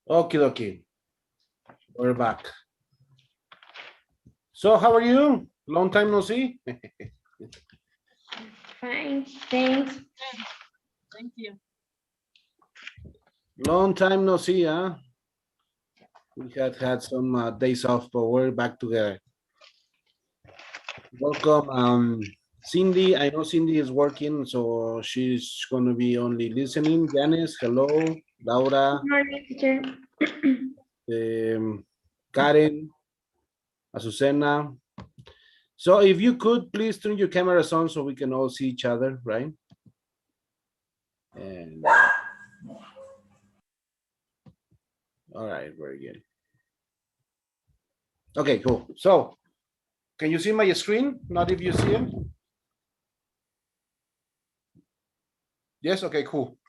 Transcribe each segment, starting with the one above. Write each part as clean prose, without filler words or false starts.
Okay, okay. We're back. So, how are you? Long time no see. Fine, thanks. Thank you. Long time no see, huh? We had some days off, but we're back together. Welcome, Cindy. I know Cindy is working, so she's going to be only listening. Janice, hello. Laura, Good morning, teacher. Karen, Azucena. So if you could please turn your cameras on so we can all see each other, right? And all right, very good. Okay, cool. So can you see my screen? Not if you see it. Yes. Okay. Cool.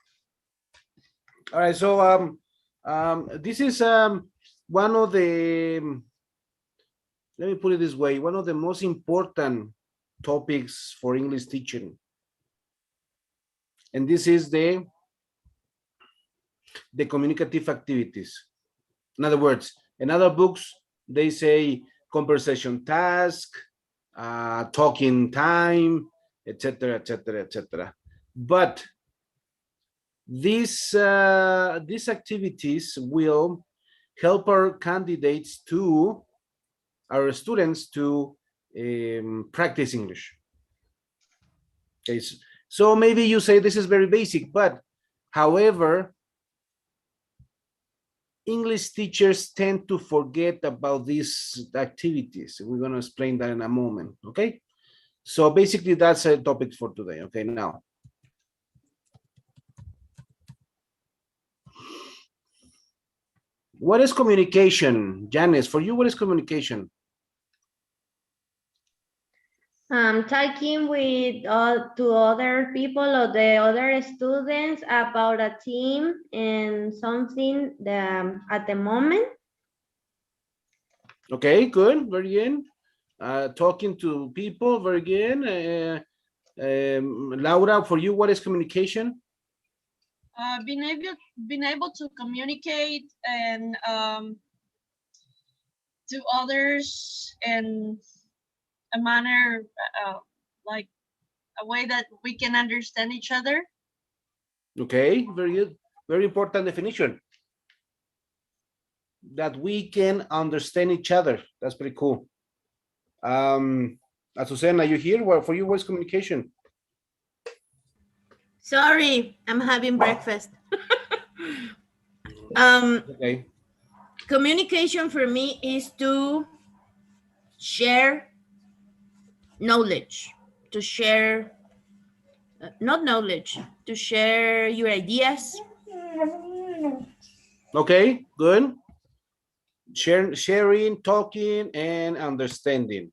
All right. So this is one of the, let me put it this way, one of the most important topics for English teaching, and this is the communicative activities. In other words, in other books they say conversation task, talking time, etc., etc., etc. But these activities will help our candidates to our students to practice English. Okay, so maybe you say this is very basic, but however, English teachers tend to forget about these activities. We're going to explain that in a moment. Okay, so basically that's a topic for today. Okay, now what is communication? Janice, for you, what is communication? Talking with to other people or the other students about a team and something at the moment. Okay, good, very good. Talking to people, very good. Laura, for you, what is communication? Being able to communicate and to others in a manner like a way that we can understand each other. Okay, very good. Very important definition. That we can understand each other. That's pretty cool. Azucena, are you here? Well, for you, what's communication? Sorry, I'm having breakfast. Okay. Communication for me is to share knowledge, to share, not knowledge, to share your ideas. Okay, good. Sharing, talking, and understanding.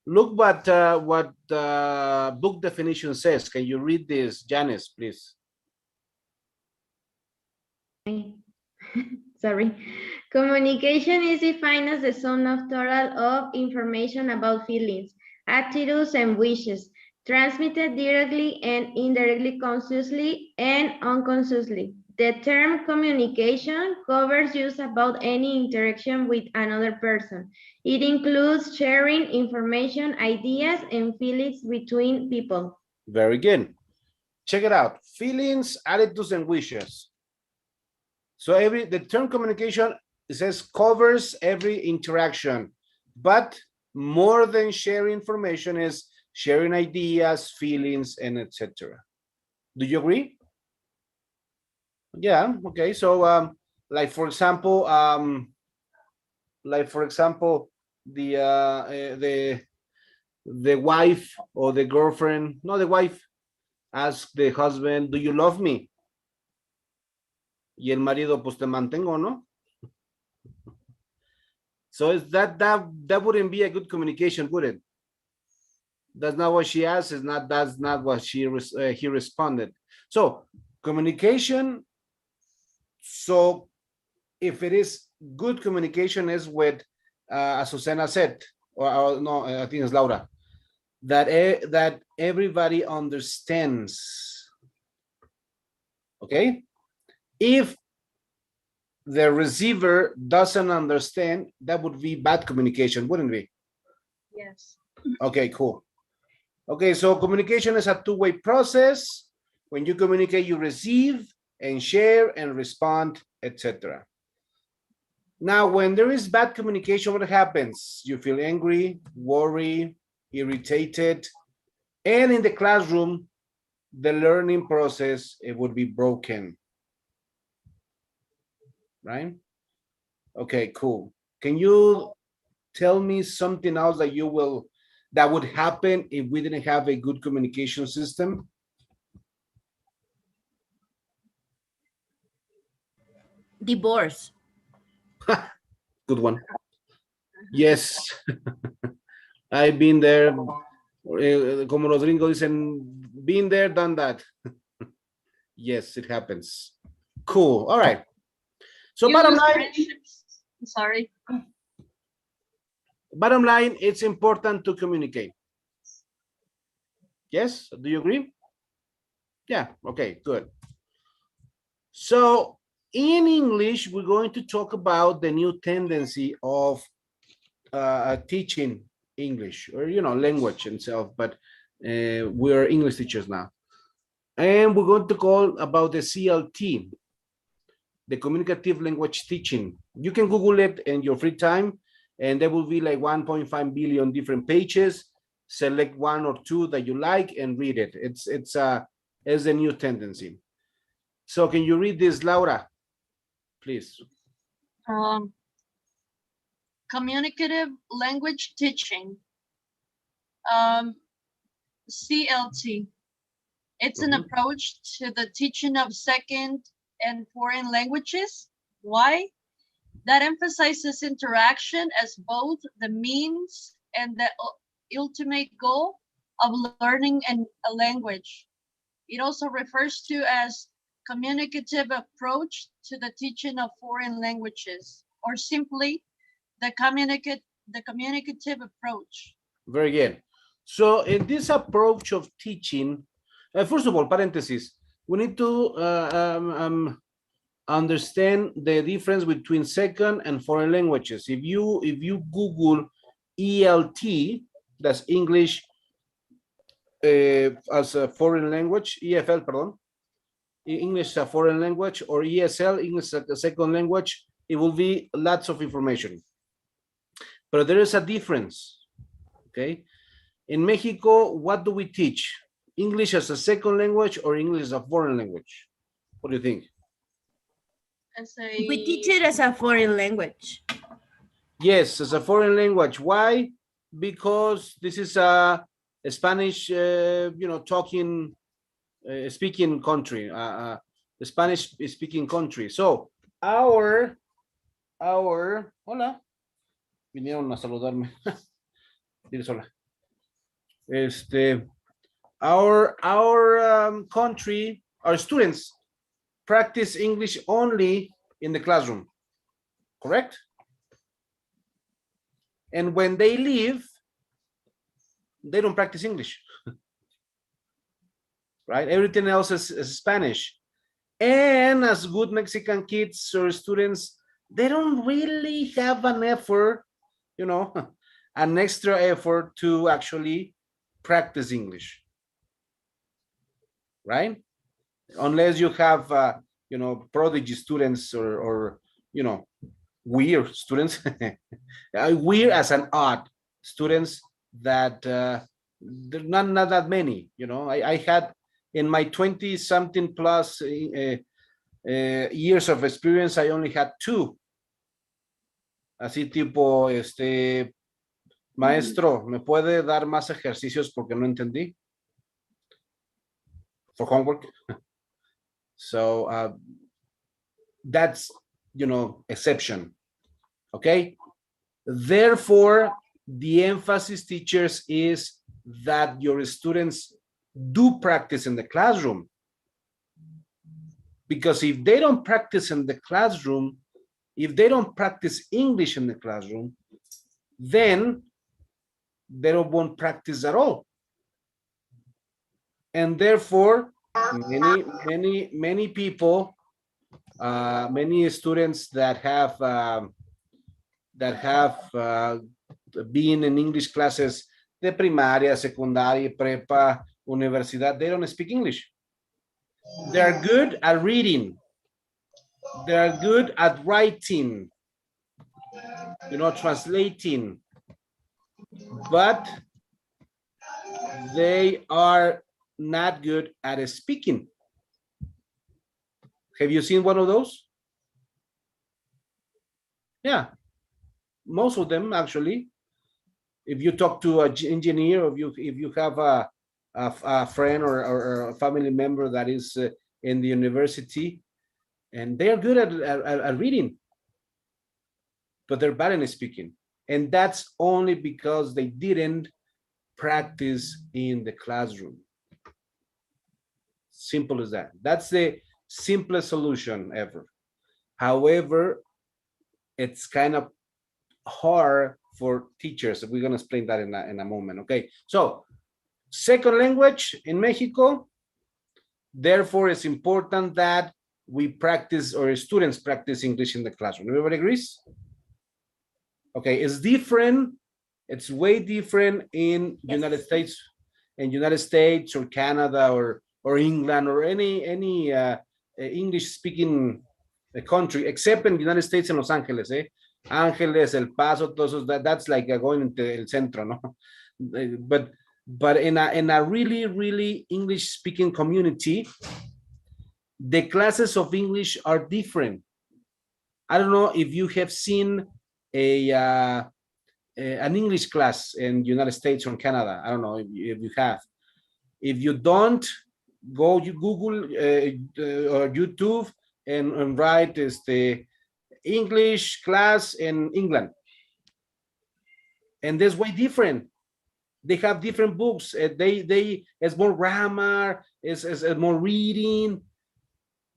Look what the book definition says. Can you read this, Janice, please? Sorry. Communication is defined as the sum of total of information about feelings, attitudes, and wishes, transmitted directly and indirectly, consciously and unconsciously. The term communication covers use about any interaction with another person. It includes sharing information, ideas, and feelings between people. Very good. Check it out. Feelings, attitudes, and wishes. So the term communication, it says covers every interaction, but more than sharing information is sharing ideas, feelings, and etc. Do you agree? Yeah. Okay. So, like for example, the the wife or the girlfriend, no, the wife asks the husband, "Do you love me?" Y el marido, pues te mantengo, ¿no? So is that wouldn't be a good communication, would it? That's not what she asked. Is not that's not what he responded. So communication. So if it is good communication, is with as Susana said, or no, I think it's Laura, that everybody understands. Okay, if the receiver doesn't understand, that would be bad communication, wouldn't it? Yes. Okay, cool. Okay, so communication is a two-way process. When you communicate, you receive and share and respond, etc. Now, when there is bad communication, what happens? You feel angry, worried, irritated, and in the classroom, the learning process, it would be broken, right? Okay, cool. Can you tell me something else that would happen if we didn't have a good communication system? Divorce. Good one. Yes, I've been there. Como los gringos dicen, been there, done that. Yes, it happens. Cool. All right. So You bottom lose line, friendships. I'm sorry. it's important to communicate. Yes, do you agree? Yeah, okay, good. So in English, we're going to talk about the new tendency of teaching English, or language itself, but we're English teachers now. And we're going to call about the CLT, the communicative language teaching. You can Google it in your free time, and there will be like 1.5 billion different pages. Select one or two that you like and read it. It's a new tendency. So can you read this, Laura, please? Communicative language teaching. CLT. It's an approach to the teaching of second and foreign languages. Why? That emphasizes interaction as both the means and the ultimate goal of learning a language. It also refers to as communicative approach to the teaching of foreign languages, or simply the communicative approach. Very good. So in this approach of teaching, first of all, parenthesis, we need to understand the difference between second and foreign languages. If you Google ELT, that's English as a foreign language, EFL, pardon, English as a foreign language, or ESL, English as a second language, it will be lots of information. But there is a difference, okay? In Mexico, what do we teach? English as a second language or English as a foreign language? What do you think? We teach it as a foreign language. Yes, as a foreign language. Why? Because this is a Spanish, talking, speaking country, the Spanish speaking country. So hola, vinieron a saludarme. Diles hola. Our country, our students practice English only in the classroom, correct? And when they leave, they don't practice English, right? Everything else is Spanish. And as good Mexican kids or students, they don't really have an effort, an extra effort to actually practice English, right? Unless you have, prodigy students or weird students, weird as an odd students that there not that many. I had in my 20-something plus years of experience, I only had two. Así tipo, maestro, ¿me puede dar más ejercicios porque no entendí? For homework. So that's, exception. Okay. Therefore, the emphasis, teachers, is that your students do practice in the classroom. Because if they don't practice in the classroom, if they don't practice English in the classroom, then they won't practice at all. And therefore, many people many students that have been in English classes de primaria, secundaria, prepa, universidad, they don't speak English. They're good at reading. They're good at writing, translating, but they are not good at speaking. Have you seen one of those? Yeah, most of them actually. If you talk to an engineer, or if you have a friend or a family member that is in the university, and they are good at reading, but they're bad in speaking. And that's only because they didn't practice in the classroom. Simple as that. That's the simplest solution ever. However, it's kind of hard for teachers. We're going to explain that in a moment. Okay, so second language in Mexico, therefore it's important that we practice, or students practice, English in the classroom. Everybody agrees? Okay, it's different. It's way different in United States or Canada or England or any English speaking country, except in the United States and Los Angeles, Ángeles, El Paso, that's like going into el centro, no? But in a really English speaking community, the classes of English are different. I don't know if you have seen an English class in the United States or Canada. I don't know if you have. If you don't, go you Google or YouTube and write the English class in England. And that's way different. They have different books. It's more grammar, it's more reading,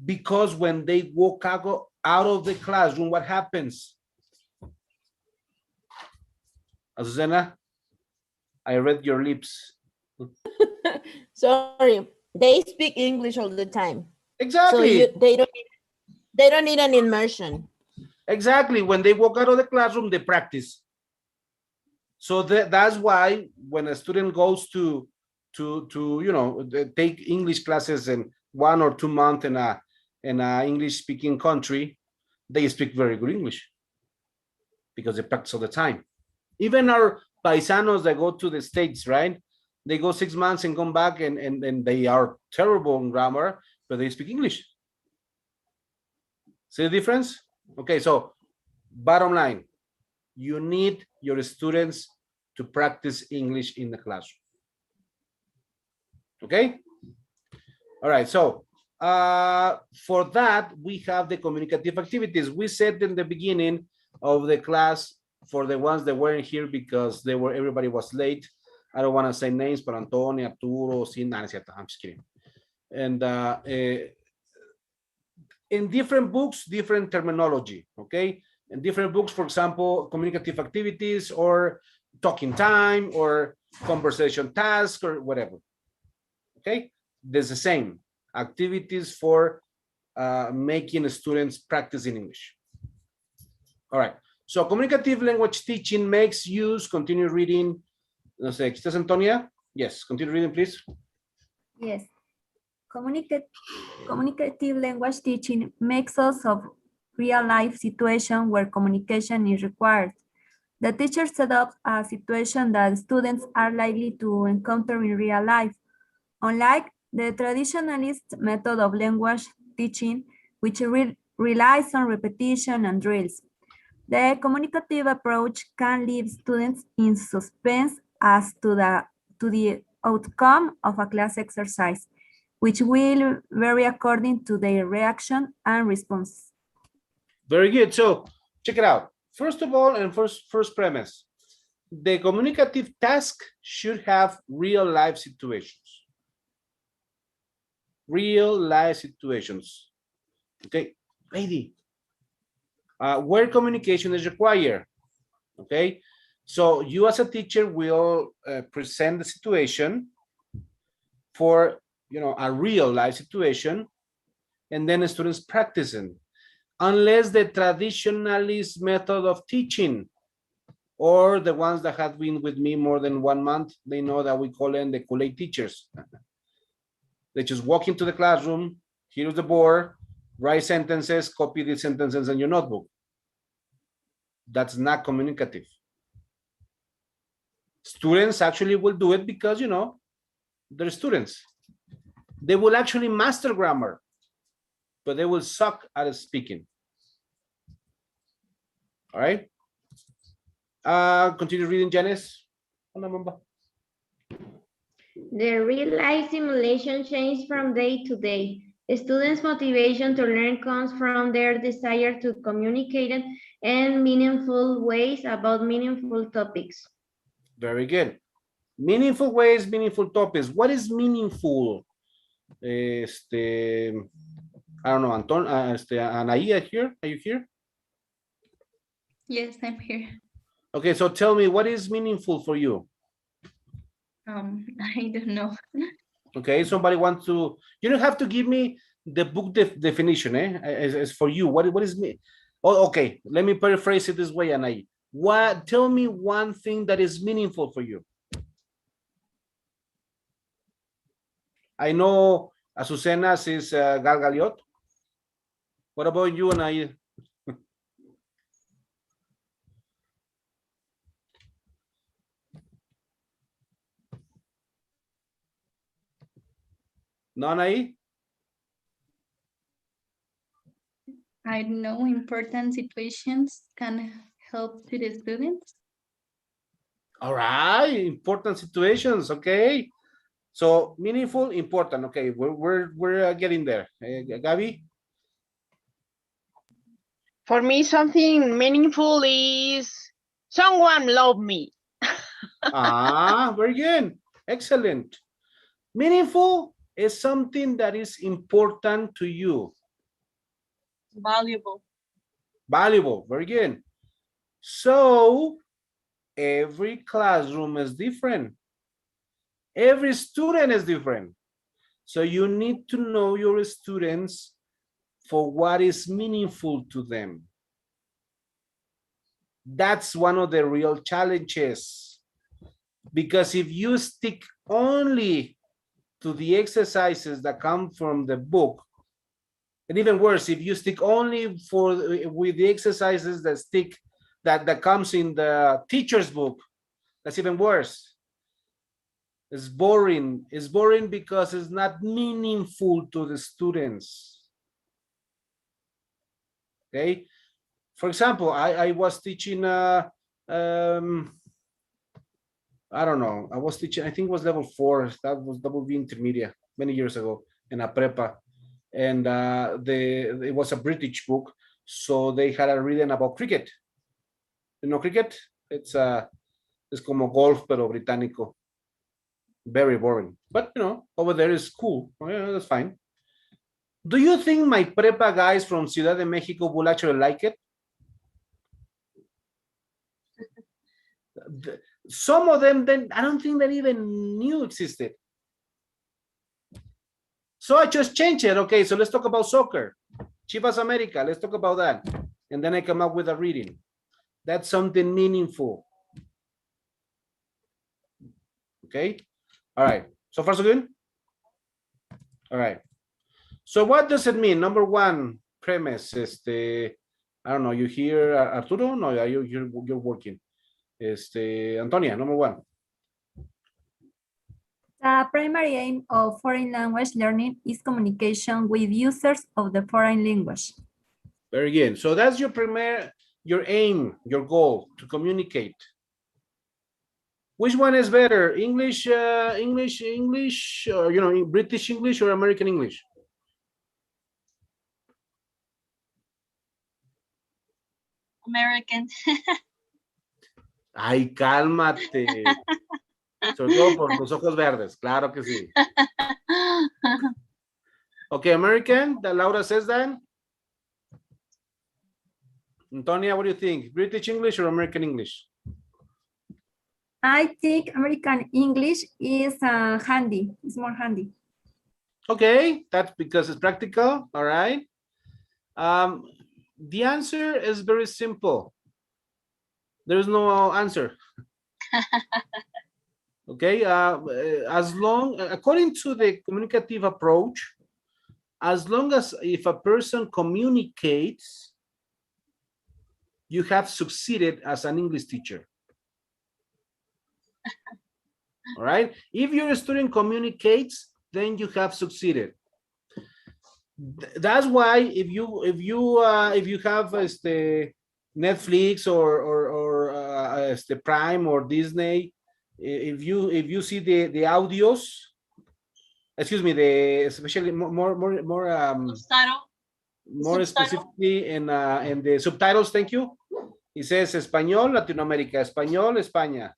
because when they walk out of the classroom, what happens? Azucena, I read your lips. Sorry, they speak English all the time. Exactly. So they don't need an immersion. Exactly. When they walk out of the classroom, they practice. So that's why when a student goes to take English classes in 1 or 2 months in a English speaking country, they speak very good English because they practice all the time. Even our paisanos that go to the States, right? They go 6 months and come back and they are terrible in grammar, but they speak English. See the difference? Okay, so bottom line, you need your students to practice English in the classroom. Okay? All right, so for that, we have the communicative activities. We said in the beginning of the class, for the ones that weren't here because everybody was late. I don't want to say names, but Antonio, Arturo, I'm just kidding. And in different books, different terminology, okay? In different books, for example, communicative activities or talking time or conversation task or whatever, okay? There's the same activities for making students practice in English. All right, so communicative language teaching makes use, continue reading. No sé, ¿estás, Antonia? Yes, continue reading, please. Yes. Communicative language teaching makes use of real-life situation where communication is required. The teacher sets up a situation that students are likely to encounter in real life. Unlike the traditionalist method of language teaching, which relies on repetition and drills, the communicative approach can leave students in suspense as to the outcome of a class exercise, which will vary according to their reaction and response. Very good. So check it out. First of all, and first premise, the communicative task should have real life situations. Real life situations. Okay, lady. Where communication is required. Okay, so you as a teacher will present the situation for a real life situation, and then the students practicing. unless the traditionalist method of teaching, or the ones that have been with me more than 1 month, they know that we call them the Kool-Aid teachers. They just walk into the classroom, here's the board, write sentences, copy the sentences in your notebook. That's not communicative. Students actually will do it because, you know, they're students. They will actually master grammar, but they will suck at speaking. All right. Continue reading, Janice. The real-life simulation changes from day to day. Students' motivation to learn comes from their desire to communicate in meaningful ways about meaningful topics. Very good. Meaningful ways, meaningful topics. What is meaningful? I don't know, Anton, Anaia here? Are you here? Yes, I'm here. Okay, so tell me, what is meaningful for you? I don't know. Okay, somebody wants to, you don't have to give me the book definition, as for you. What is me? Oh, okay, let me paraphrase it this way, Anai. Tell me one thing that is meaningful for you. I know Azucena's is Gal Galiot. What about you, Anai? No, Anai? I know important situations can help to the students. All right, important situations, okay. So meaningful, important. Okay, we're getting there. Gabby? For me, something meaningful is someone love me. Very good. Excellent. Meaningful is something that is important to you. Valuable. Valuable. Very good. So every classroom is different. Every student is different. So you need to know your students for what is meaningful to them. That's one of the real challenges. Because if you stick only to the exercises that come from the book, and even worse, if you stick only with the exercises that comes in the teacher's book, that's even worse. It's boring. It's boring because it's not meaningful to the students. Okay. For example, I was teaching I don't know, I was teaching, I think it was level 4, that would be intermediate many years ago in a prepa, and it was a British book, so they had a reading about cricket. You know cricket? It's como golf pero británico. Very boring, but you know, over there is cool. Oh, yeah, that's fine. Do you think my prepa guys from Ciudad de Mexico will actually like it? Some of them, then I don't think that even knew existed. So I just changed it. Okay, so let's talk about soccer. Chivas America, let's talk about that. And then I come up with a reading. That's something meaningful. Okay, all right. So far, so good? All right. So what does it mean? Number one premise is I don't know, you hear Arturo? No, you're working. Antonia, number one. The primary aim of foreign language learning is communication with users of the foreign language. Very good. So that's your aim, your goal, to communicate. Which one is better, English, English, or British English or American English? American. Ay, cálmate. Sobre todo por los ojos verdes, claro que sí. Okay, American, that Laura says that. Antonia, what do you think? British English or American English? I think American English is handy. It's more handy. Okay, that's because it's practical. All right. The answer is very simple. There is no answer. Okay, as long, according to the communicative approach, as long as if a person communicates, you have succeeded as an English teacher. All right. If your student communicates, then you have succeeded. That's why if you have the Netflix or the Prime or Disney, if you see the audios, excuse me, especially Subtitle. more Subtitle. specifically in the subtitles, thank you. It says Español, Latinoamérica, Español, España.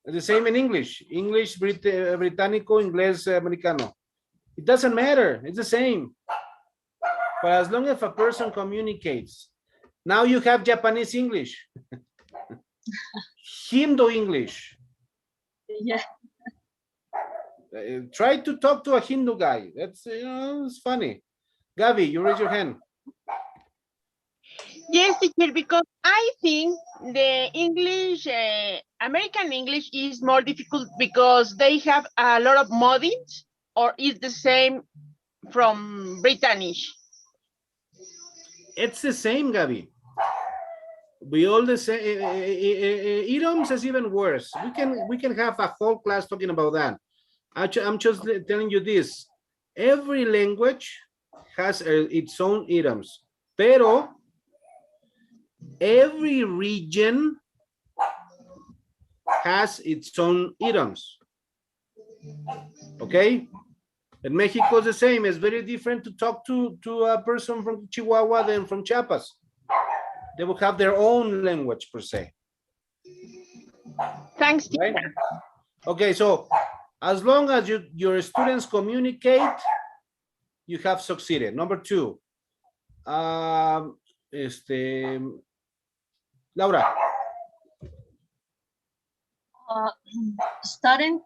The same in English, English, Británico, Inglés, Americano. It doesn't matter, it's the same. But as long as a person communicates, now you have Japanese English, Hindu English. Yeah. Try to talk to a Hindu guy. That's, it's funny. Gabi, you raise your hand. Yes, teacher, because I think the English, American English is more difficult because they have a lot of modins, or is the same from British? It's the same, Gabi. We all the same. Idioms is even worse. We can have a whole class talking about that. Actually, I'm just telling you this. Every language has its own idioms, pero every region has its own idioms. Okay? In Mexico, the same. It's very different to talk to a person from Chihuahua than from Chiapas. They will have their own language per se. Thanks, Right? teacher. Okay, so as long as your students communicate, you have succeeded. Number two, Laura. Students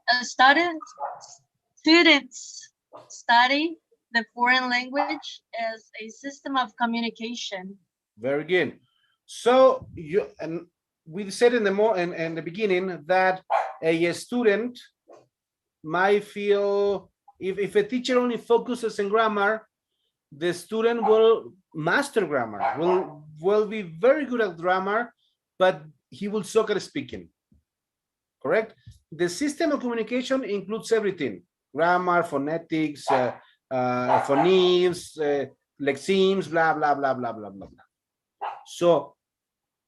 study the foreign language as a system of communication. Very good. So we said in the beginning that a student might feel if a teacher only focuses on grammar, the student will master grammar, will be very good at grammar, but he will suck at speaking. Correct? The system of communication includes everything: grammar, phonetics, phonemes, lexemes, blah blah blah blah blah blah blah. So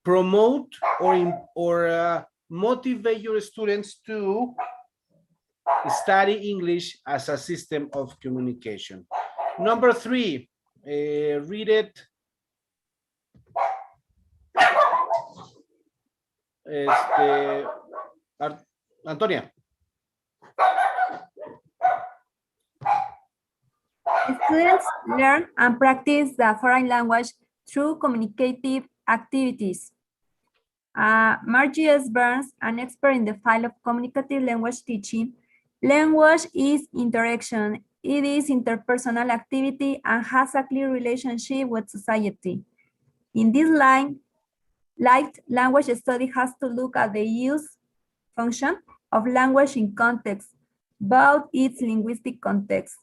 promote or motivate your students to study English as a system of communication. Number three, read it. Antonia. Students learn and practice the foreign language through communicative activities. Margie S. Burns, an expert in the field of communicative language teaching, language is interaction. It is interpersonal activity and has a clear relationship with society. In this line, language study has to look at the use function of language in context, both its linguistic context,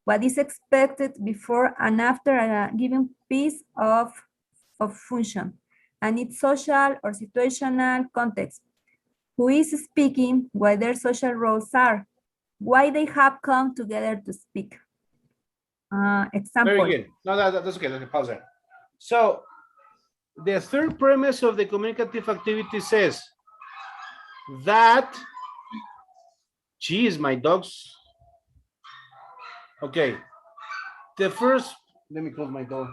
what is expected before and after a given piece of function, and its social or situational context. Who is speaking, what their social roles are, why they have come together to speak. Example. Very good. No, that's okay. Let me pause there. So the third premise of the communicative activity says that, geez, my dogs. Okay. The first, let me close my door.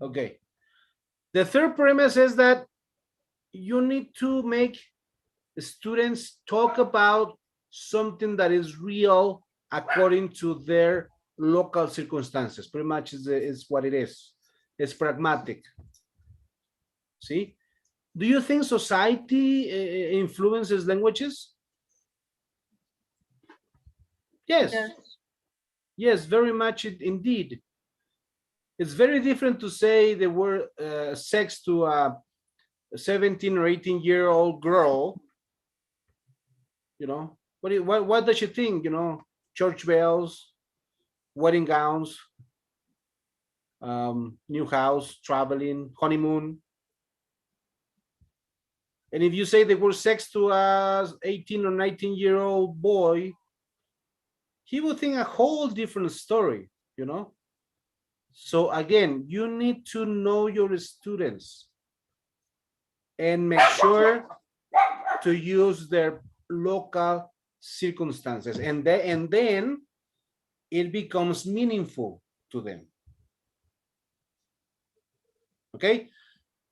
Okay. The third premise is that you need to make students talk about something that is real according to their local circumstances. Pretty much is what it is. It's pragmatic. See? Do you think society influences languages? Yes. Yes. Yes, very much indeed. It's very different to say the word sex to a 17 or 18-year-old girl. You know, what does she think? You know, church bells, wedding gowns, new house, traveling, honeymoon. And if you say the word sex to a 18 or 19-year-old boy, he would think a whole different story, you know? So again, you need to know your students and make sure to use their local circumstances. And then it becomes meaningful to them. Okay?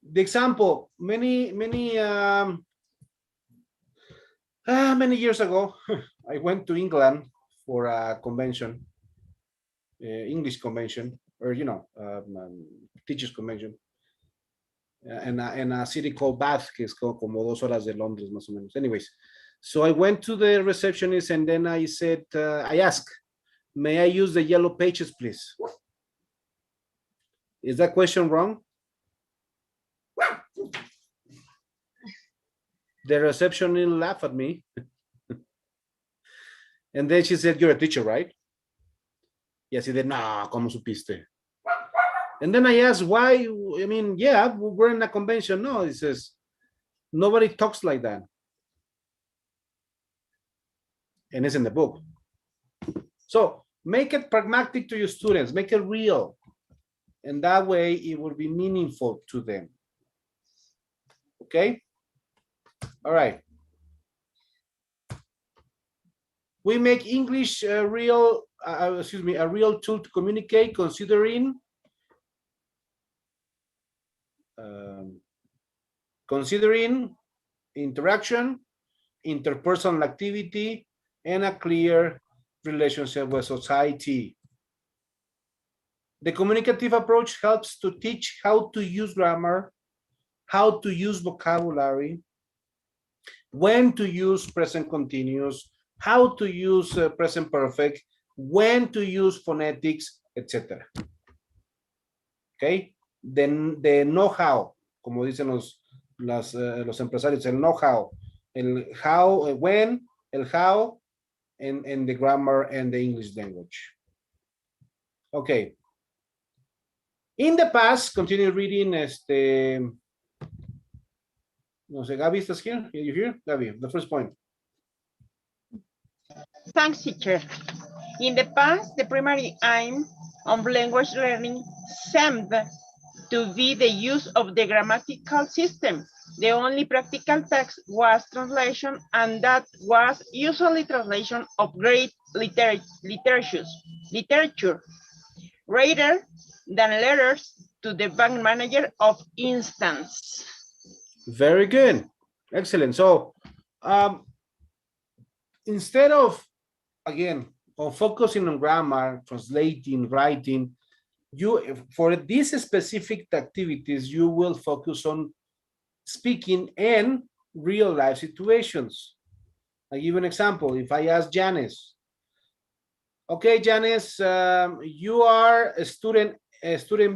The example, many years ago, I went to England for a convention, English convention, or teachers convention, in a city called Bath, que es como 2 horas de Londres, más o menos. Anyways, so I went to the receptionist and then I said, I asked, may I use the yellow pages, please? Is that question wrong? The receptionist laughed at me. And then she said, you're a teacher, right? Y así de, no, ¿cómo supiste? And then I asked why. I mean, yeah, we're in a convention. No, he says, nobody talks like that. And it's in the book. So make it pragmatic to your students, make it real. And that way it will be meaningful to them. Okay? All right. We make English a real tool to communicate, considering interaction, interpersonal activity, and a clear relationship with society. The communicative approach helps to teach how to use grammar, how to use vocabulary, when to use present continuous, how to use present perfect, when to use phonetics, etc. Okay? The know-how, como dicen los empresarios, el know-how, el how, when, el how, and the grammar and the English language. Okay. In the past, continue reading. No sé, Gaby, ¿estás here? Are you here? Gaby, the first point. Thanks, teacher. In the past, the primary aim of language learning seemed to be the use of the grammatical system. The only practical task was translation, and that was usually translation of great literature, rather than letters to the bank manager, of instance. Very good. Excellent. So instead of, again, focusing on grammar, translating, writing, for these specific activities, you will focus on speaking and real life situations. I give an example. If I ask Janice, okay, Janice, you are a student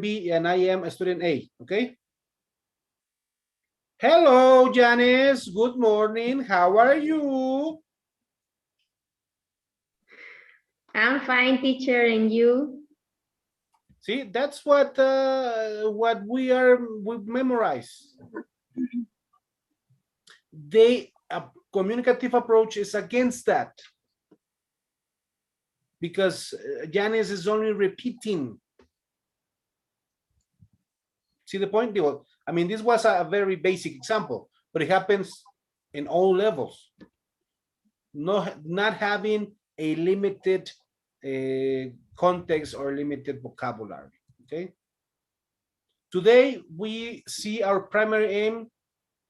B and I am a student A, okay? Hello, Janice. Good morning. How are you? I'm fine, teacher, and you? See, that's what we memorize. The communicative approach is against that, because Janice is only repeating. See the point? I mean, this was a very basic example, but it happens in all levels. Not having a limited context or limited vocabulary, okay? Today, we see our primary aim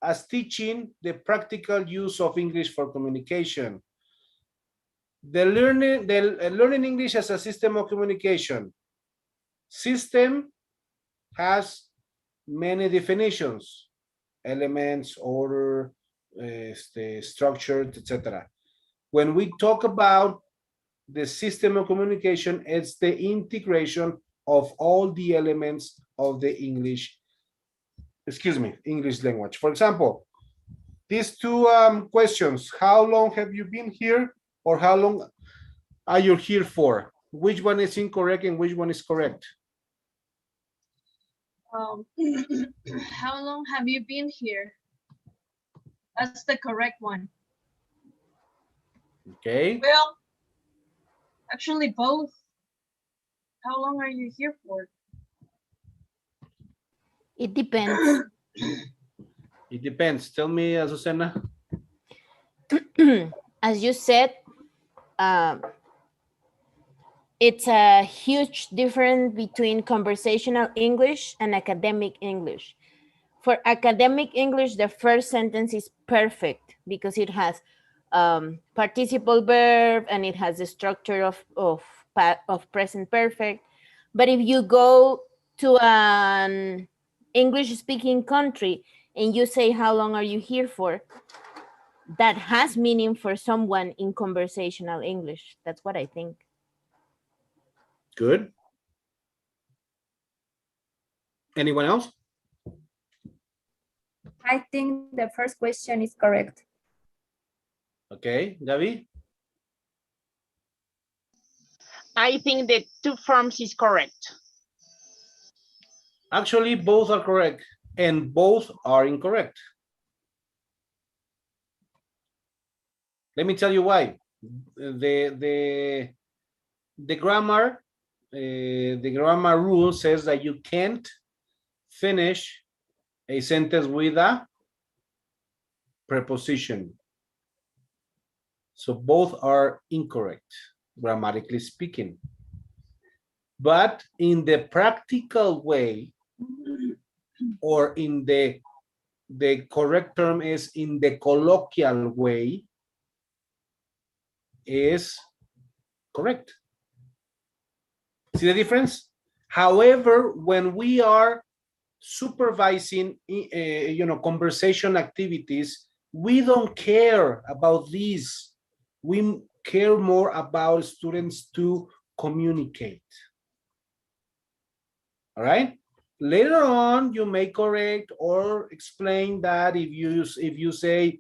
as teaching the practical use of English for communication. The learning English as a system of communication. System has many definitions, elements, order, structure, etc. When we talk about the system of communication is the integration of all the elements of the English language. For example, these two questions, how long have you been here, or how long are you here for? Which one is incorrect and which one is correct? How long have you been here? That's the correct one. Okay. Well, actually both. How long are you here for? It depends. It depends. Tell me, Azucena. As you said, it's a huge difference between conversational English and academic English. For academic English, the first sentence is perfect because it has participle verb and it has the structure of present perfect. But if you go to an English-speaking country and you say, how long are you here for? That has meaning for someone in conversational English. That's what I think. Good. Anyone else? I think the first question is correct. Okay, Gabi? I think the two forms is correct. Actually, both are correct and both are incorrect. Let me tell you why. The grammar rule says that you can't finish a sentence with a preposition. So both are incorrect, grammatically speaking. But in the practical way, or in the correct term is in the colloquial way, is correct. See the difference? However, when we are supervising, conversation activities, we don't care about these. We care more about students to communicate. All right. Later on, you may correct or explain that if you say,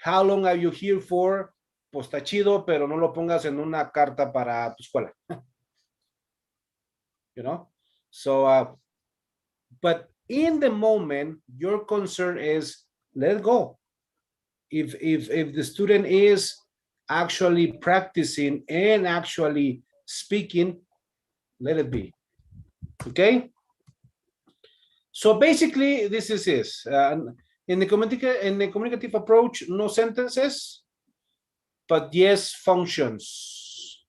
how long are you here for? Pues está chido, pero no lo pongas en una carta para tu escuela. You know? So, but in the moment, your concern is, let go. If the student is actually practicing and actually speaking, let it be. Okay? So basically, this is this. In the communicative approach, no sentences, but yes functions.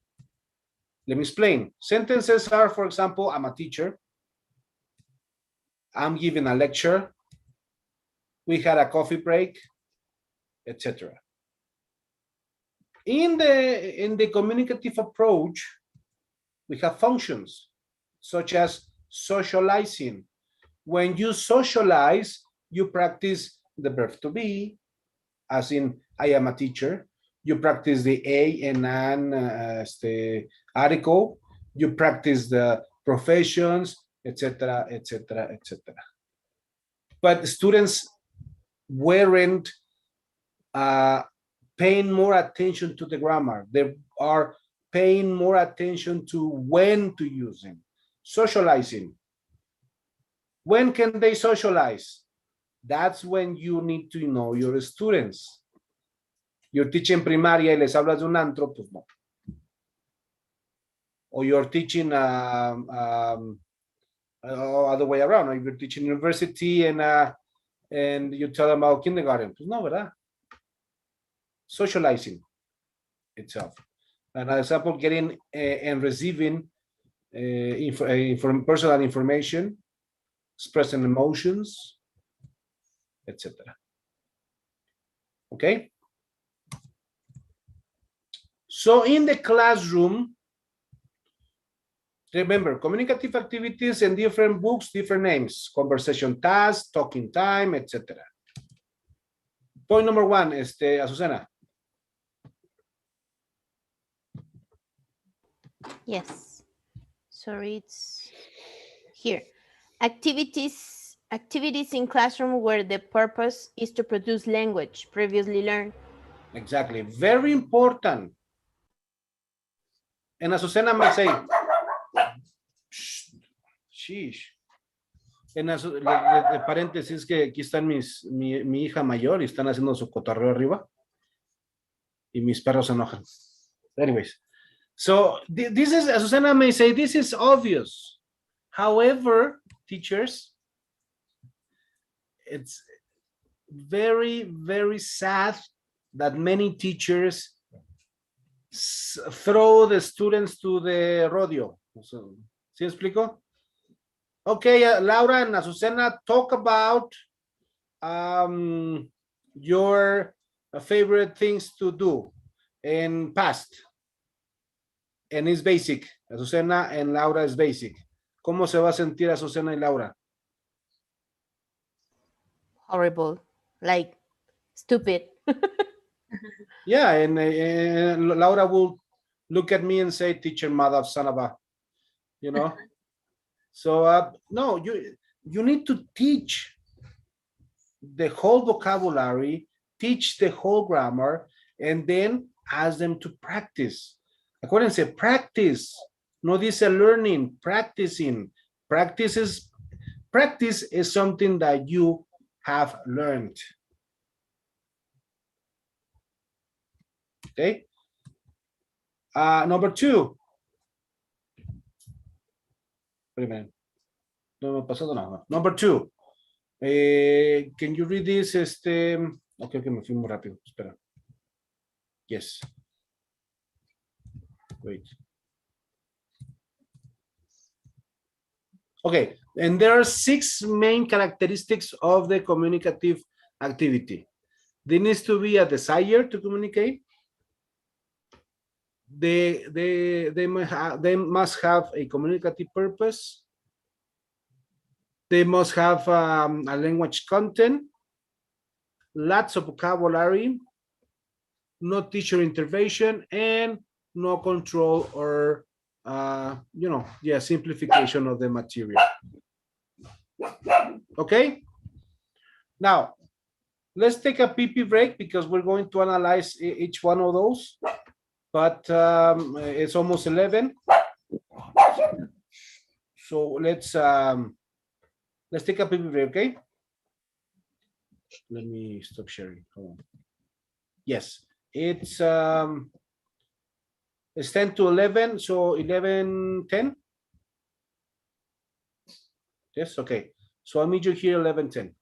Let me explain. Sentences are, for example, I'm a teacher. I'm giving a lecture. We had a coffee break, etc. In the communicative approach, we have functions such as socializing. When you socialize, you practice the verb to be, as in I am a teacher. You practice the a and an article. You practice the professions, etc., etc., etc. But students weren't paying more attention to the grammar. They are paying more attention to when to use them. Socializing. When can they socialize? That's when you need to know your students. You're teaching primaria y les hablas de un antro, pues no. Or you're teaching other way around. Or you're teaching university and you tell them about kindergarten. Pues no, ¿verdad? Socializing itself. Another example, getting and receiving personal information, expressing emotions, etc. Okay? So in the classroom, remember, communicative activities and different books, different names, conversation task, talking time, etc. Point number one, Azucena. Yes. Sorry, it's here. Activities in classroom where the purpose is to produce language previously learned. Exactly. Very important. And Azucena may say, sheesh. En paréntesis que aquí están mi hija mayor y están haciendo su cotorreo arriba y mis perros se enojan. Anyways, so this is, Azucena may say, this is obvious. However, teachers, it's very, very sad that many teachers throw the students to the rodeo. ¿Sí explico? Okay, Laura and Azucena, talk about your favorite things to do in past. And it's basic. Azucena and Laura is basic. ¿Cómo se va a sentir Azucena y Laura? Horrible. Like stupid. Yeah, and Laura will look at me and say, teacher, mother of son of a, you know? So, no, you need to teach the whole vocabulary, teach the whole grammar, and then ask them to practice. Acuérdense, practice. No dice learning, practicing. Practice is something that you have learned. Okay. Number 2. Wait a minute. No, no. Number 2. Can you read this? Okay, me fui muy rápido. Espera. Yes. Wait. Okay, and there are 6 main characteristics of the communicative activity. There needs to be a desire to communicate. They must have a communicative purpose. They must have a language content, lots of vocabulary, no teacher intervention, and no control or simplification of the material. Okay, now let's take a pee break because we're going to analyze each one of those, but it's almost 11, so let's take a pee break. Okay, let me stop sharing. Hold on. Yes, it's 10 to 11, so 11:10. Yes, okay. So I'll meet you here 11:10.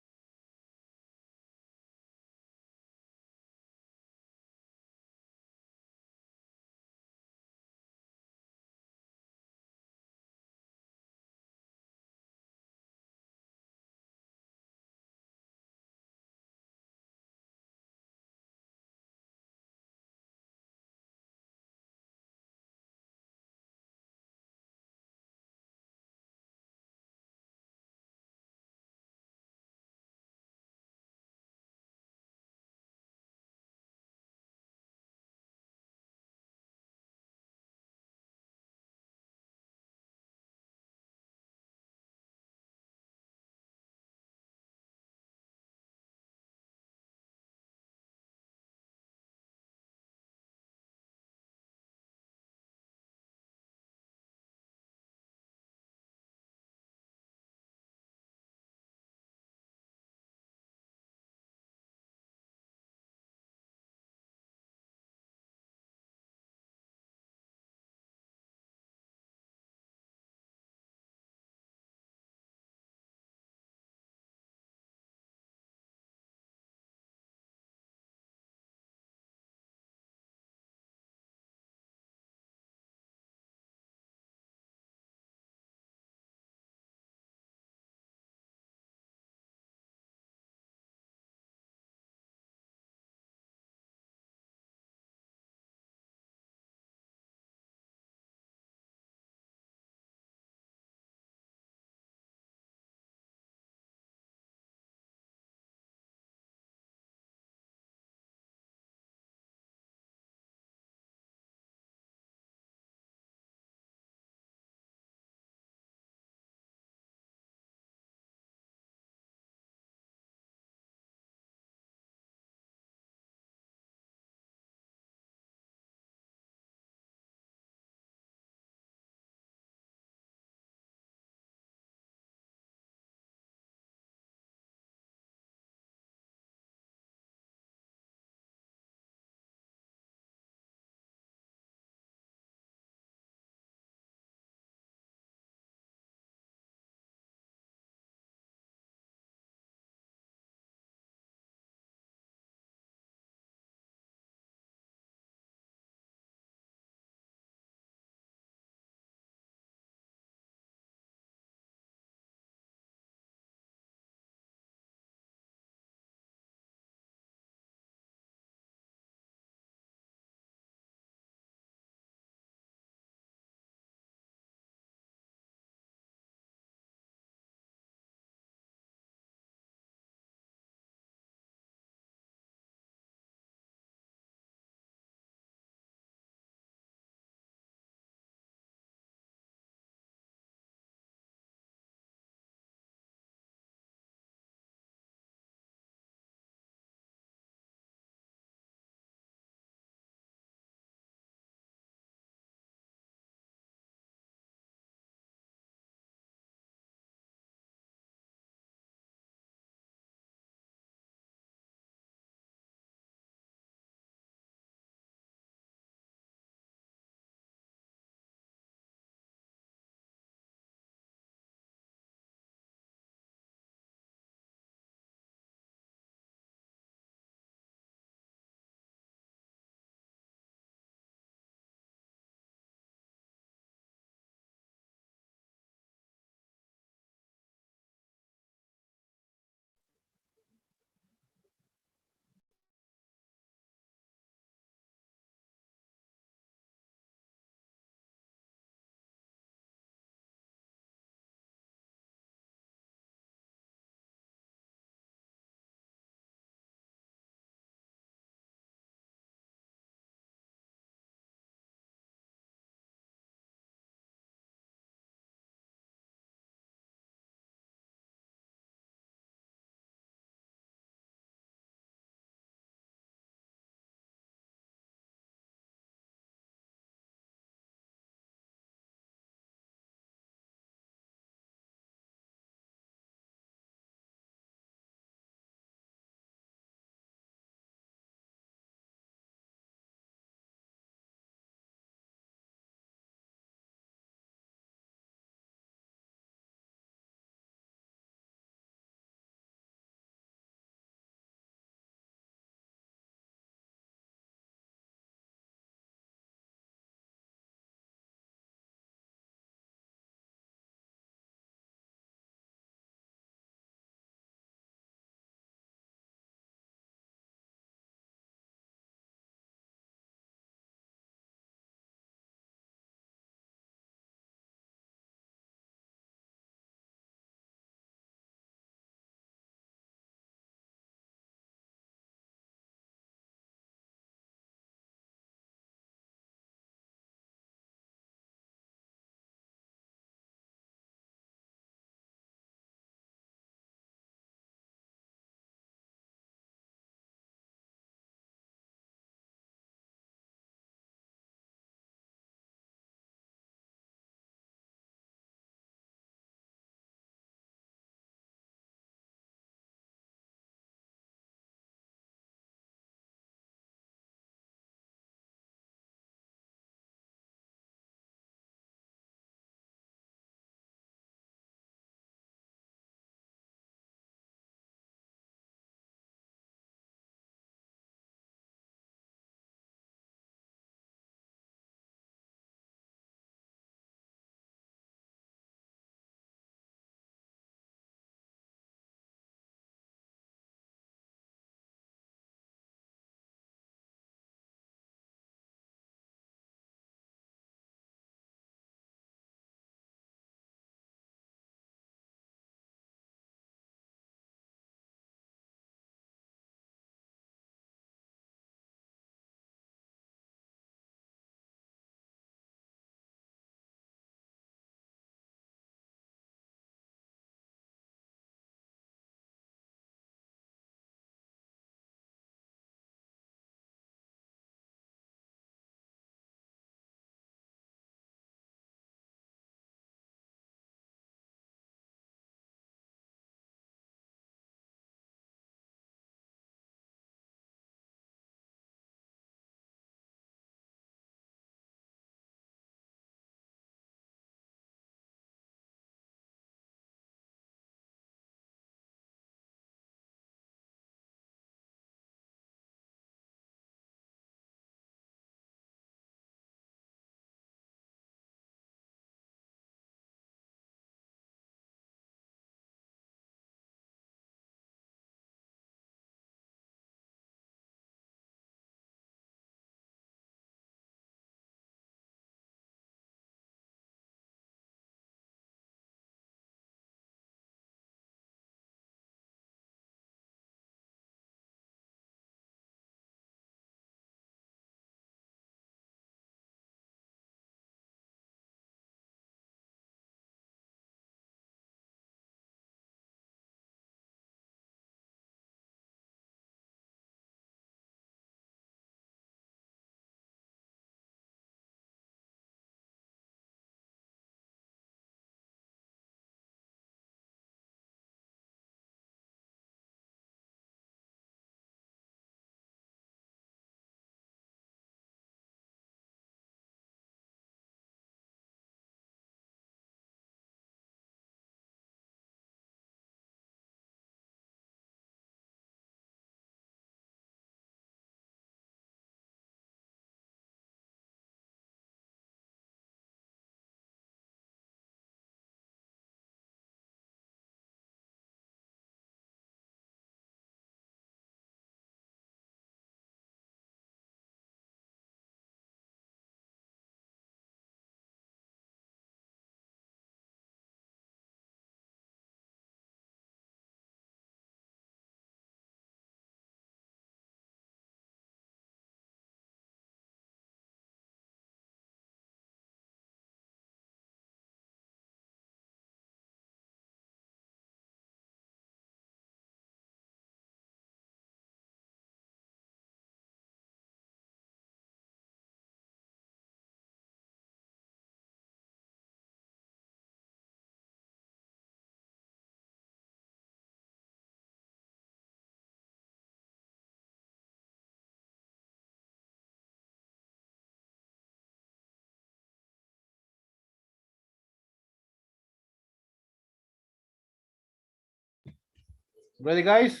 Ready, guys?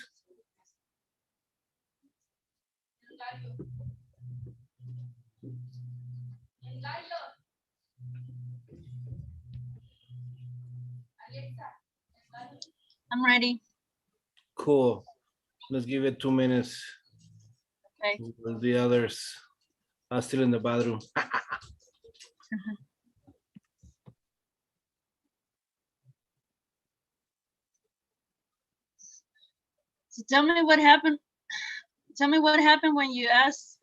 I'm ready. Cool. Let's give it 2 minutes. Okay. The others are still in the bathroom. So tell me what happened. Tell me what happened when you asked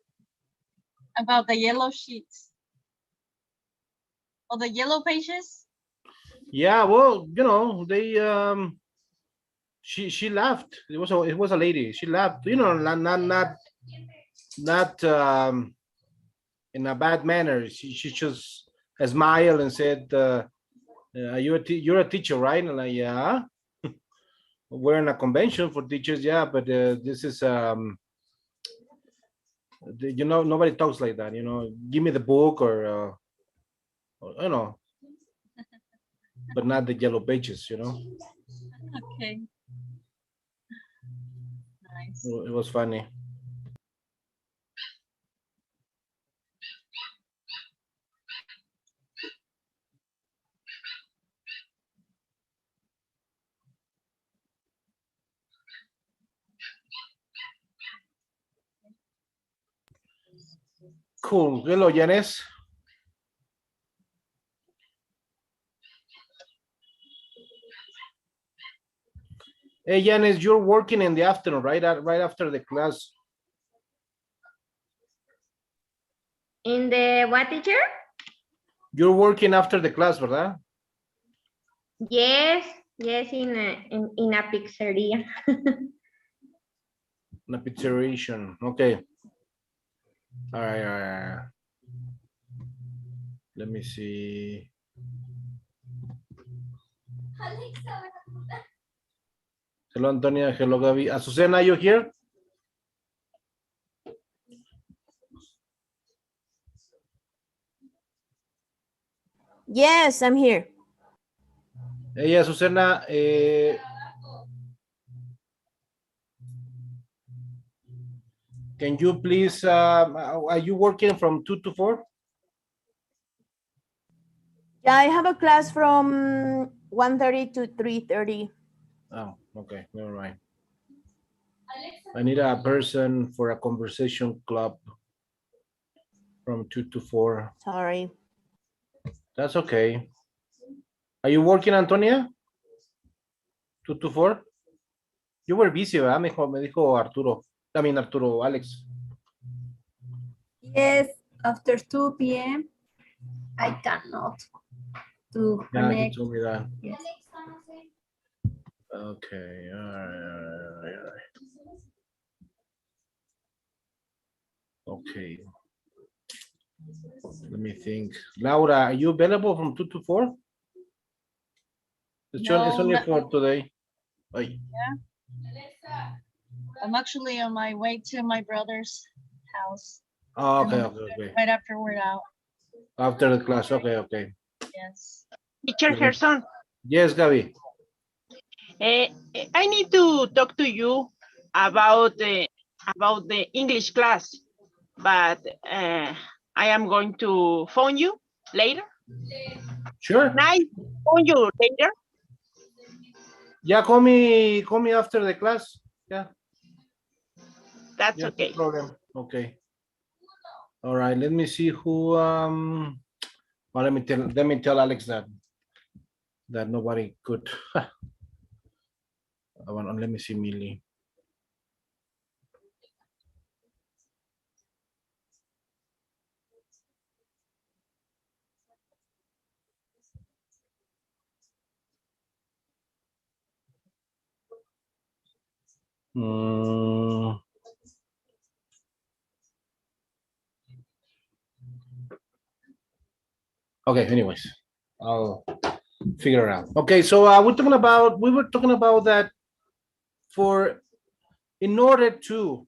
about the yellow sheets or the yellow pages. Yeah, well, you know, they she laughed. It was a lady. She laughed, you know, not in a bad manner. She just smiled and said, you're a teacher, right? And like, yeah. We're in a convention for teachers, yeah, but this is you know, nobody talks like that, you know. Give me the book or you know, but not the yellow pages, you know. Okay. Nice. It was funny. Cool. Hello, Janice. Hey, Janice, you're working in the afternoon, right? Right after the class. In the what, teacher? You're working after the class, ¿verdad? Yes, yes, in a pizzeria. In a pizzeria. Okay. All right, all right. Let me see. Hello, Antonia. Hello, Gaby. Azucena, are you here? Yes, I'm here. Hey, Azucena. Can you please, are you working from 2 to 4? Yeah, I have a class from 1:30 to 3:30. Oh, okay, never mind. I need a person for a conversation club from 2 to 4. Sorry. That's okay. Are you working, Antonia? 2 to 4? You were busy, ¿verdad? Me dijo Arturo. I mean, Arturo, Alex. Yes, after 2 p.m. I cannot to Yeah, he connect. told me that. Yes. Okay, all right. Okay. Let me think. Laura, are you available from 2 to 4? It's only No, for today. Ay. I'm actually on my way to my brother's house. Oh, okay. Right after we're out. After the class, okay. Yes. Teacher Gerson, Yes, Gabby. I need to talk to you about the English class, but I am going to phone you later. Sure. Can I phone you later? Yeah, call me after the class. Yeah. That's Yeah, okay. no problem. Okay. All right. Let me see who. Well, let me tell Alex that nobody could. Let me see Millie. Okay. Anyways, I'll figure it out. Okay. So we were talking about that in order to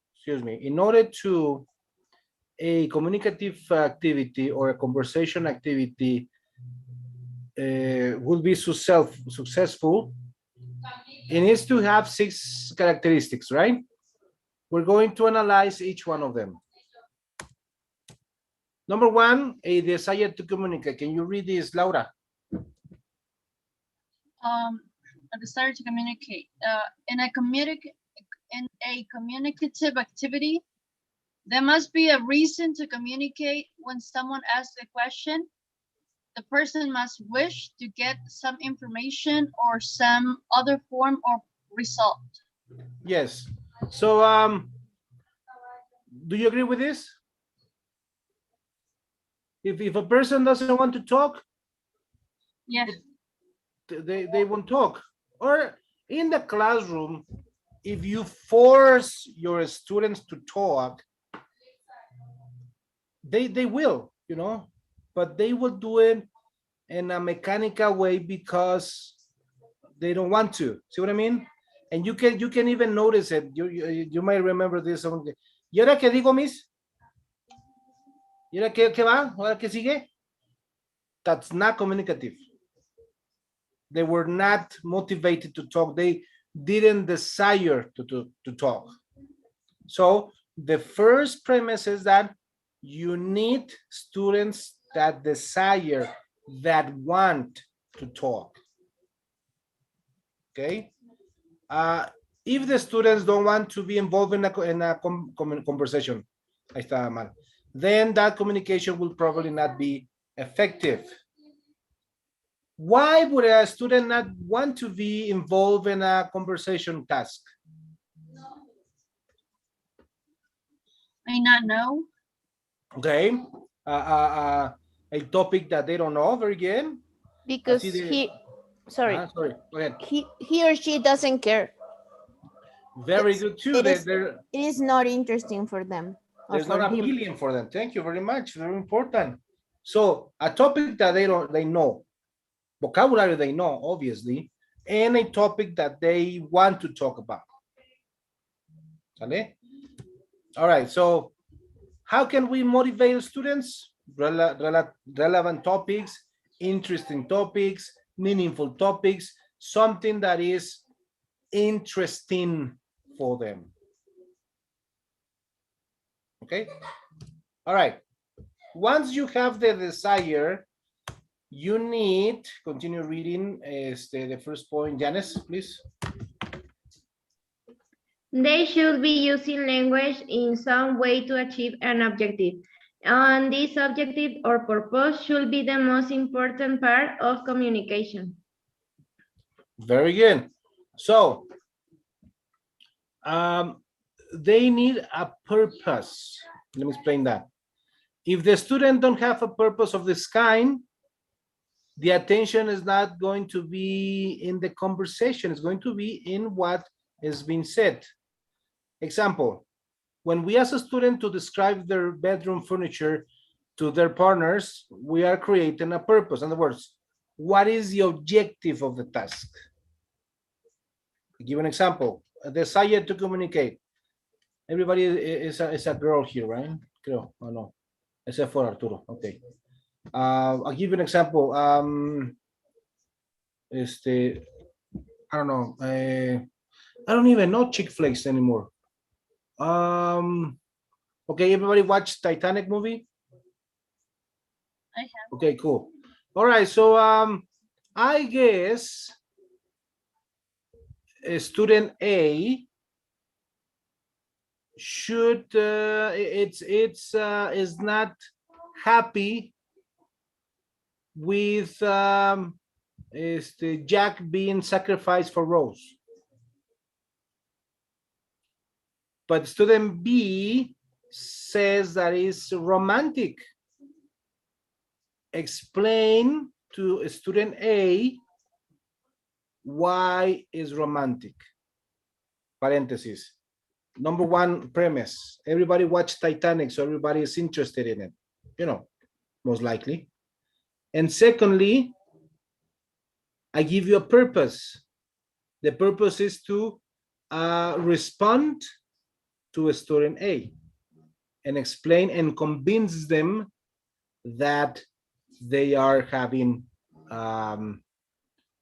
a communicative activity or a conversation activity will be successful, It needs to have 6 characteristics, right? We're going to analyze each one of them. Number 1, a desire to communicate. Can you read this, Laura? A desire to communicate. In a communicative activity, there must be a reason to communicate. When someone asks a question, the person must wish to get some information or some other form of result. Yes. So, do you agree with this? If a person doesn't want to talk, Yes. they won't talk. Or in the classroom, if you force your students to talk, they will, you know, but they will do it in a mechanical way because they don't want to. See what I mean? And you can even notice it. You might remember this. ¿Y ahora qué digo, Miss? ¿Y ahora qué va? ¿Ahora qué sigue? That's not communicative. They were not motivated to talk. They didn't desire to talk. So the first premise is that you need students that desire, that want to talk. Okay. If the students don't want to be involved in a conversation, ahí está mal, then that communication will probably not be effective. Why would a student not want to be involved in a conversation task? May not know. Okay. A topic that they don't know very good. Because sorry, sorry, go ahead. He or she doesn't care. Very good too. It is not interesting for them. There's not appealing for them. Thank you very much. Very important. So a topic that they know, vocabulary they know, obviously, and a topic that they want to talk about. ¿Sale? All right. So how can we motivate students? Relevant topics, interesting topics, meaningful topics, something that is interesting for them. Okay. All right. Once you have the desire, you need, continue reading the first point. Janice, please. They should be using language in some way to achieve an objective. And this objective or purpose should be the most important part of communication. Very good. So, they need a purpose. Let me explain that. If the student don't have a purpose of this kind, the attention is not going to be in the conversation. It's going to be in what is being said. Example, when we ask a student to describe their bedroom furniture to their partners, we are creating a purpose. In other words, what is the objective of the task? I'll give an example, a desire to communicate. Everybody is a girl here, right? Creo, oh no, except for Arturo, okay. I'll give you an example. I don't know, I don't even know chick flicks anymore. Okay, everybody watch Titanic movie? I have. Okay, cool. All right, so I guess student A should is not happy with Jack being sacrificed for Rose. But student B says that is romantic. Explain to student A why is romantic. Parenthesis. Number one premise. Everybody watched Titanic, so everybody is interested in it. You know, most likely. And secondly, I give you a purpose. The purpose is to respond to a student A and explain and convince them that they are having that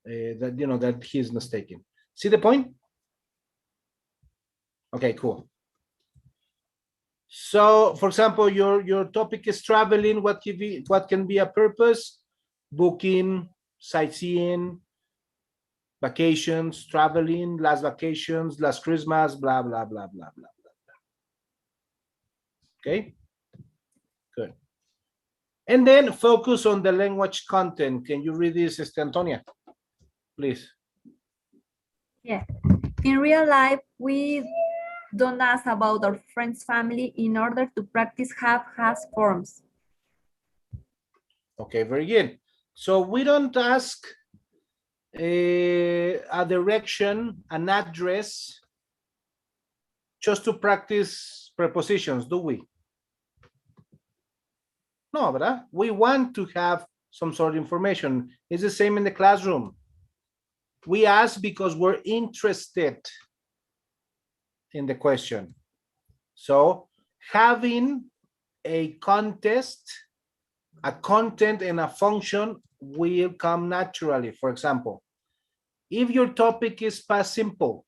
that he's mistaken. See the point? Okay, cool. So, for example, your topic is traveling. What can be a purpose? Booking, sightseeing, vacations, traveling, last vacations, last Christmas, blah blah blah blah blah blah. Okay, good. And then focus on the language content. Can you read this, Antonia, please? Yeah. In real life, we don't ask about our friend's family in order to practice have-has forms. Okay, very good. So we don't ask a direction, an address, just to practice prepositions, do we? No, ¿verdad? We want to have some sort of information. It's the same in the classroom. We ask because we're interested in the question. So having a contest, a content and a function will come naturally. For example, if your topic is past simple,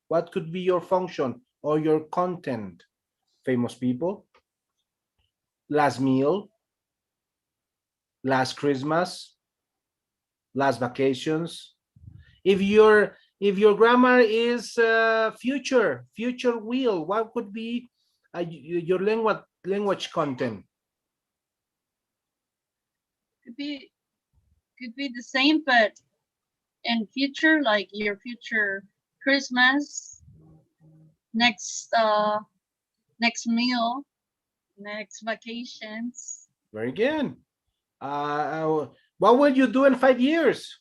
what could be your function or your content? Famous people, last meal, last Christmas, last vacations. If your grammar is future will, what could be your language content? Could be the same, but in future, like your future Christmas, next meal, next vacations. Very good. What will you do in 5 years?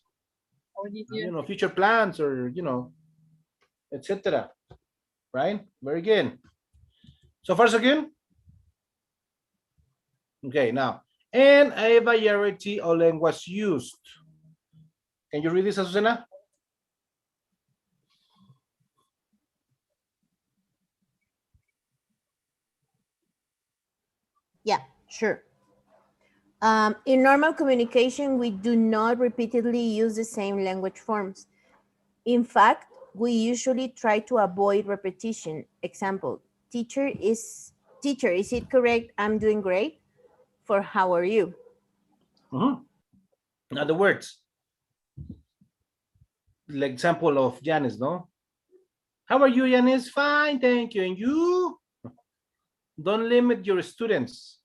What do you do? You know, future plans, or you know, etc. Right? Very good. So far so good. Okay, now, and a variety of language used. Can you read this, Azucena? Yeah, sure. In normal communication, we do not repeatedly use the same language forms. In fact, we usually try to avoid repetition. Example, teacher, is it correct? I'm doing great. For how are you? In other words, the example of Janice, no? How are you, Janice? Fine, thank you. And you? Don't limit your students.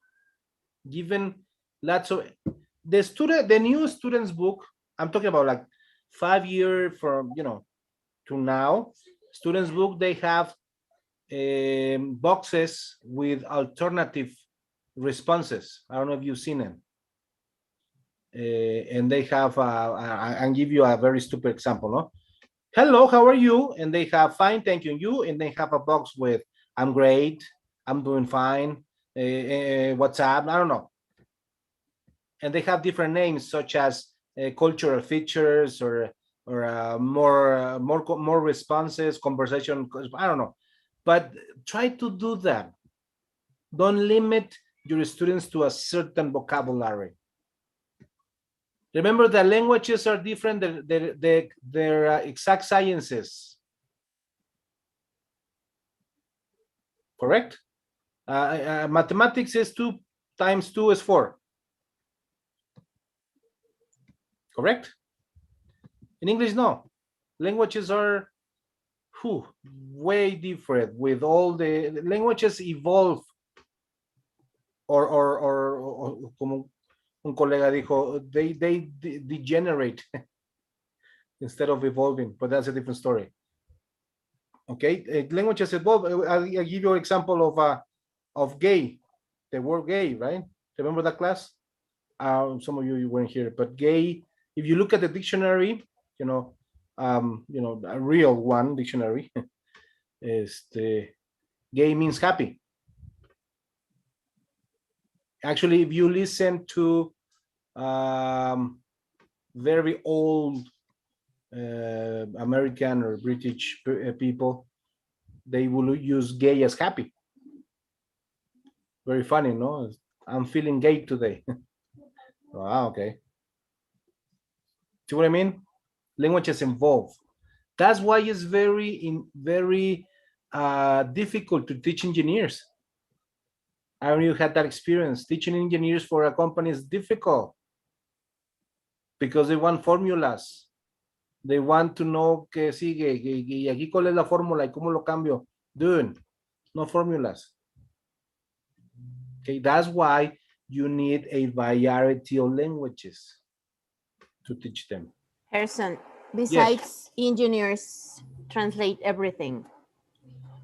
Given lots of the new students book, I'm talking about like 5 years from, you know, to now, students book, they have boxes with alternative responses. I don't know if you've seen them. And they have, I'll give you a very stupid example, no? Hello, how are you? And they have fine, thank you, and you, and they have a box with I'm great, I'm doing fine, what's up? I don't know. And they have different names such as cultural features or more responses, conversation. I don't know, but try to do that. Don't limit your students to a certain vocabulary. Remember that languages are different. They're exact sciences. Correct? Mathematics is 2 times 2 is 4. Correct? In English, no. Languages are way different. With all the languages evolve, or como un colega dijo, they degenerate instead of evolving, but that's a different story. Okay, languages evolve. I'll give you an example of gay, the word gay, right? Remember that class? Some of you weren't here, but gay, if you look at the dictionary, you know, a real one dictionary, is the gay means happy. Actually, if you listen to very old American or British people, they will use gay as happy. Very funny, no? I'm feeling gay today. Wow, okay. See what I mean? Languages evolve. That's why it's very difficult to teach engineers. I don't know if you had that experience. Teaching engineers for a company is difficult because they want formulas. They want to know qué sigue, y aquí cuál es la fórmula y cómo lo cambio. Dude, no formulas. Okay, that's why you need a variety of languages to teach them. Person, besides engineers translate everything.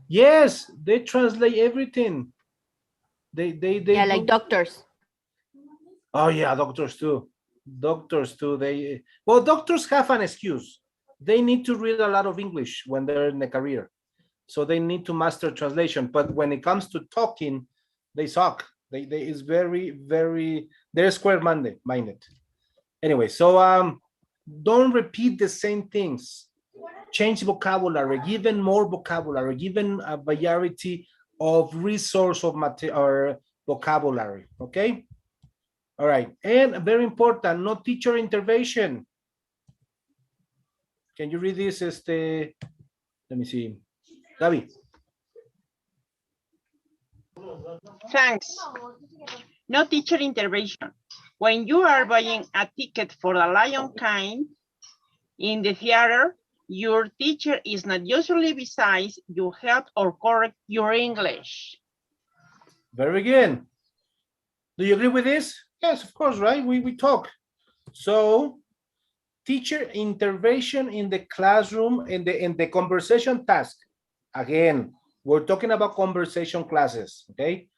Yes, they translate everything. They Yeah, like doctors. Oh yeah, doctors too. Doctors too. Well, doctors have an excuse. They need to read a lot of English when they're in a career, so they need to master translation. But when it comes to talking, they suck. They is very they're square-minded. Anyway, so don't repeat the same things. Change vocabulary, given more vocabulary, given a variety of resource of material or vocabulary. Okay. All right, and very important, no teacher intervention. Can you read this? Let me see. Gaby. Thanks. No teacher intervention. When you are buying a ticket for the Lion King in the theater, your teacher is not usually beside you help or correct your English. Very good. Do you agree with this? Yes, of course, right? We talk. So, teacher intervention in the classroom in the conversation task. Again, we're talking about conversation classes, okay?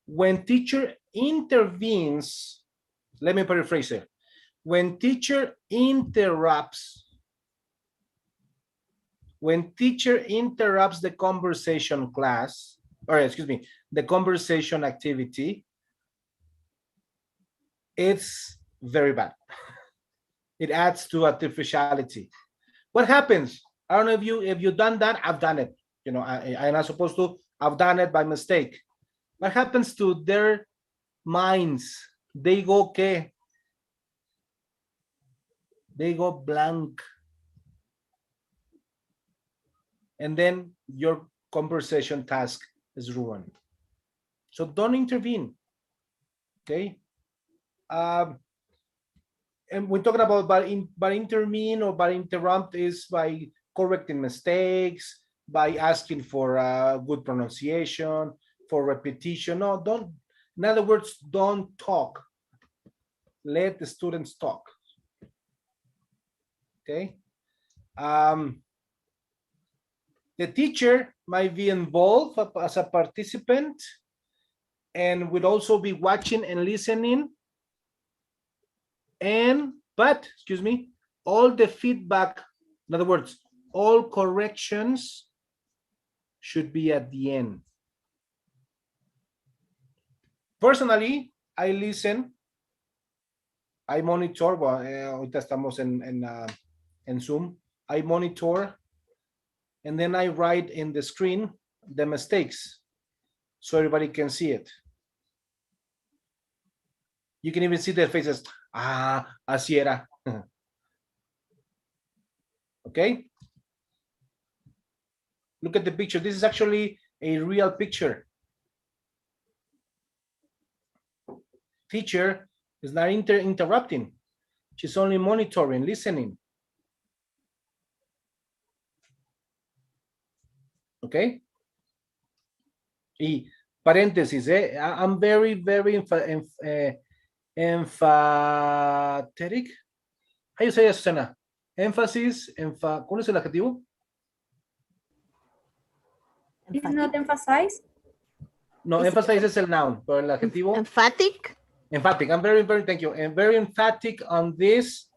When teacher intervenes, let me paraphrase it. When teacher interrupts the conversation class, or excuse me, the conversation activity, it's very bad. It adds to artificiality. What happens? I don't know if you've done that. I've done it. You know, I'm not supposed to. I've done it by mistake. What happens to their minds? They go ¿qué? They go blank. And then your conversation task is ruined. So don't intervene. Okay. And we're talking about by intervene or by interrupt is by correcting mistakes, by asking for good pronunciation, for repetition. No, don't. In other words, don't talk. Let the students talk. Okay. The teacher might be involved as a participant and would also be watching and listening. But excuse me, all the feedback, in other words, all corrections should be at the end. Personally, I listen, I monitor, ahorita estamos en Zoom, I monitor, and then I write in the screen the mistakes so everybody can see it. You can even see their faces. Ah, así era. Okay. Look at the picture. This is actually a real picture. Teacher is not interrupting. She's only monitoring, listening. Okay. Y paréntesis, I'm very emphatic. How you say it, Susana? Emphasis, ¿cuál es el adjetivo? Is not emphasized? No, emphasize es el noun, pero el adjetivo. Emphatic? Emphatic. I'm very, thank you. I'm very emphatic on this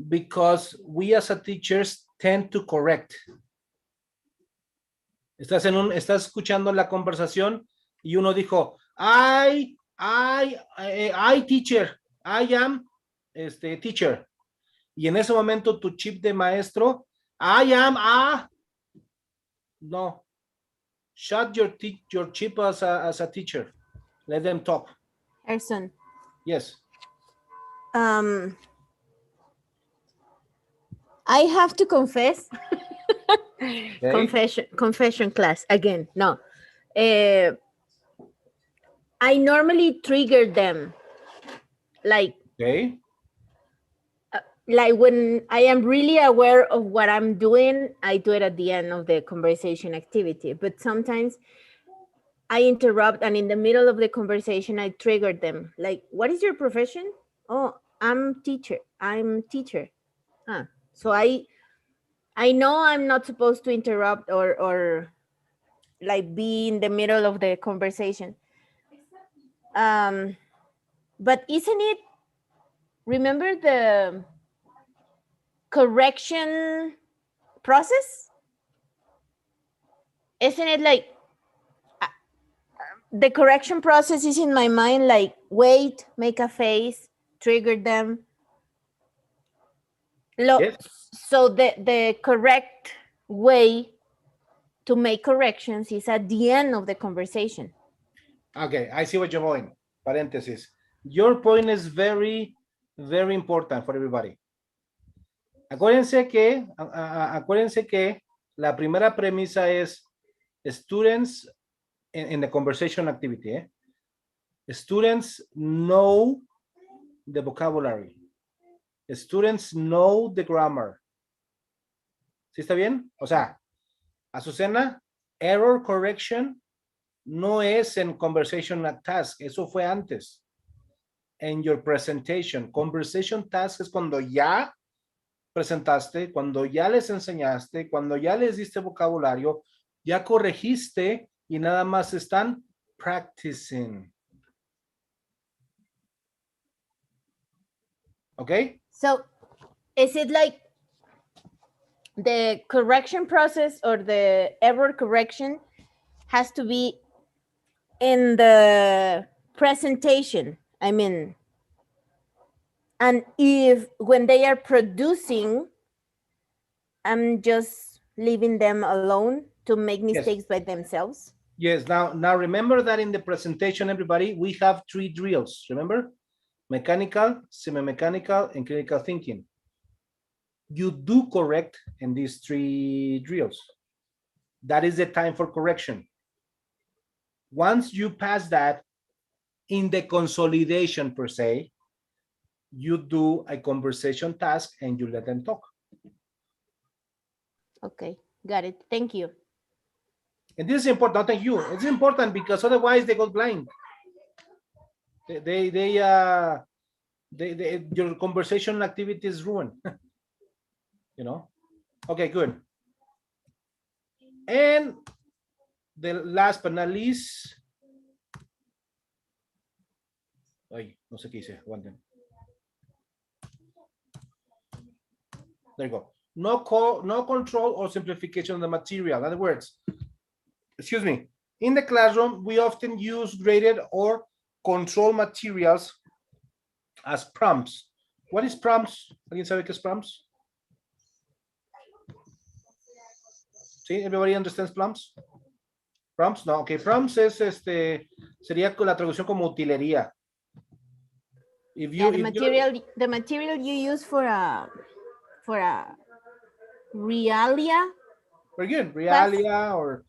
because we as a teachers tend to correct. Estás escuchando la conversación y uno dijo, I teacher, I am teacher. Y en ese momento tu chip de maestro, I am no. Shut your chip as a teacher. Let them talk. Erson. Yes. I have to confess Confession class again. No. I normally trigger them like Okay. like when I am really aware of what I'm doing, I do it at the end of the conversation activity. But sometimes I interrupt, and in the middle of the conversation, I trigger them. Like, what is your profession? Oh, I'm teacher. Ah, so I know I'm not supposed to interrupt or like be in the middle of the conversation. But isn't it? Remember the correction process? Isn't it like the correction process is in my mind, like wait, make a face, trigger them. Yes. So the correct way to make corrections is at the end of the conversation. Okay, I see what you're going. Parenthesis. Your point is very, very important for everybody. Acuérdense que la primera premisa es students in the conversation activity. Students know the vocabulary. Students know the grammar. ¿Sí está bien? O sea, Azucena, error correction no es en conversation task, eso fue antes. En your presentation. Conversation task es cuando ya presentaste, cuando ya les enseñaste, cuando ya les diste vocabulario, ya corregiste y nada más están practicing. Okay? So is it like the correction process or the error correction has to be in the presentation? I mean, and if when they are producing, I'm just leaving them alone to make mistakes by themselves? Yes, now remember that in the presentation, everybody, we have 3 drills, remember? Mechanical, semi-mechanical, and critical thinking. You do correct in these 3 drills. That is the time for correction. Once you pass that, in the consolidation per se, you do a conversation task and you let them talk. Okay, got it. Thank you. And this is important, not thank you. It's important because otherwise they go blind. Your conversation activity is ruined. You know? Okay, good. And the last but not least, ay, no sé qué hice, aguanten. There you go. No control or simplification of the material. In other words, excuse me, in the classroom, we often use graded or control materials as prompts. What is prompts? ¿Alguien sabe qué es prompts? ¿Sí? Everybody understands prompts? Prompts? No, okay. Prompts es sería la traducción como utilería. If you, the material you use for a realia. Very good, realia or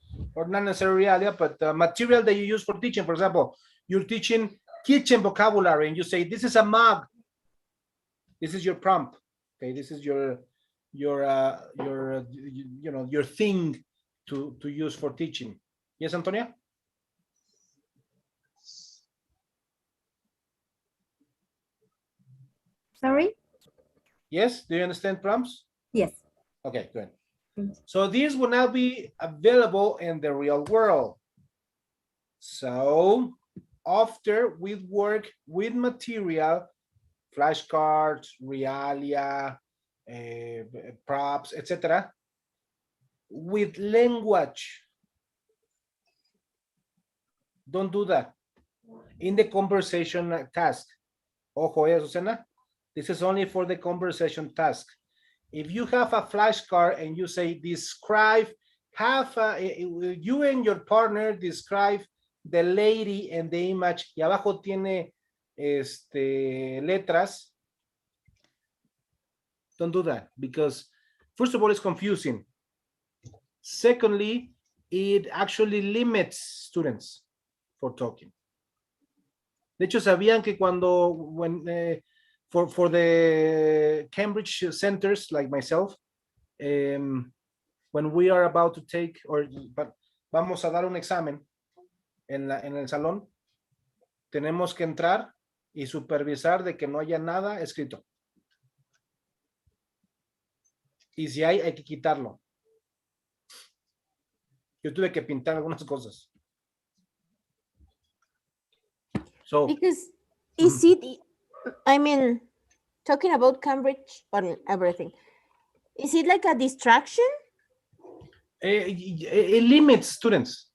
not necessarily realia, but the material that you use for teaching. For example, you're teaching kitchen vocabulary and you say, this is a mug. This is your prompt. Okay, this is your thing to use for teaching. Yes, Antonia? Sorry? Yes, do you understand prompts? Yes. Okay, good. So these will now be available in the real world. So after we work with material, flashcards, realia, props, etc., with language, don't do that. In the conversation task, ojo, Susana, this is only for the conversation task. If you have a flashcard and you say describe, you and your partner describe the lady and the image, y abajo tiene letras, don't do that because first of all, it's confusing. Secondly, it actually limits students for talking. De hecho, sabían que cuando, for the Cambridge centers like myself, when we are about to take, vamos a dar un examen en el salón, tenemos que entrar y supervisar de que no haya nada escrito. Y si hay que quitarlo. Yo tuve que pintar algunas cosas. So, Because is it, I mean, talking about Cambridge or everything, is it like a distraction? it limits students.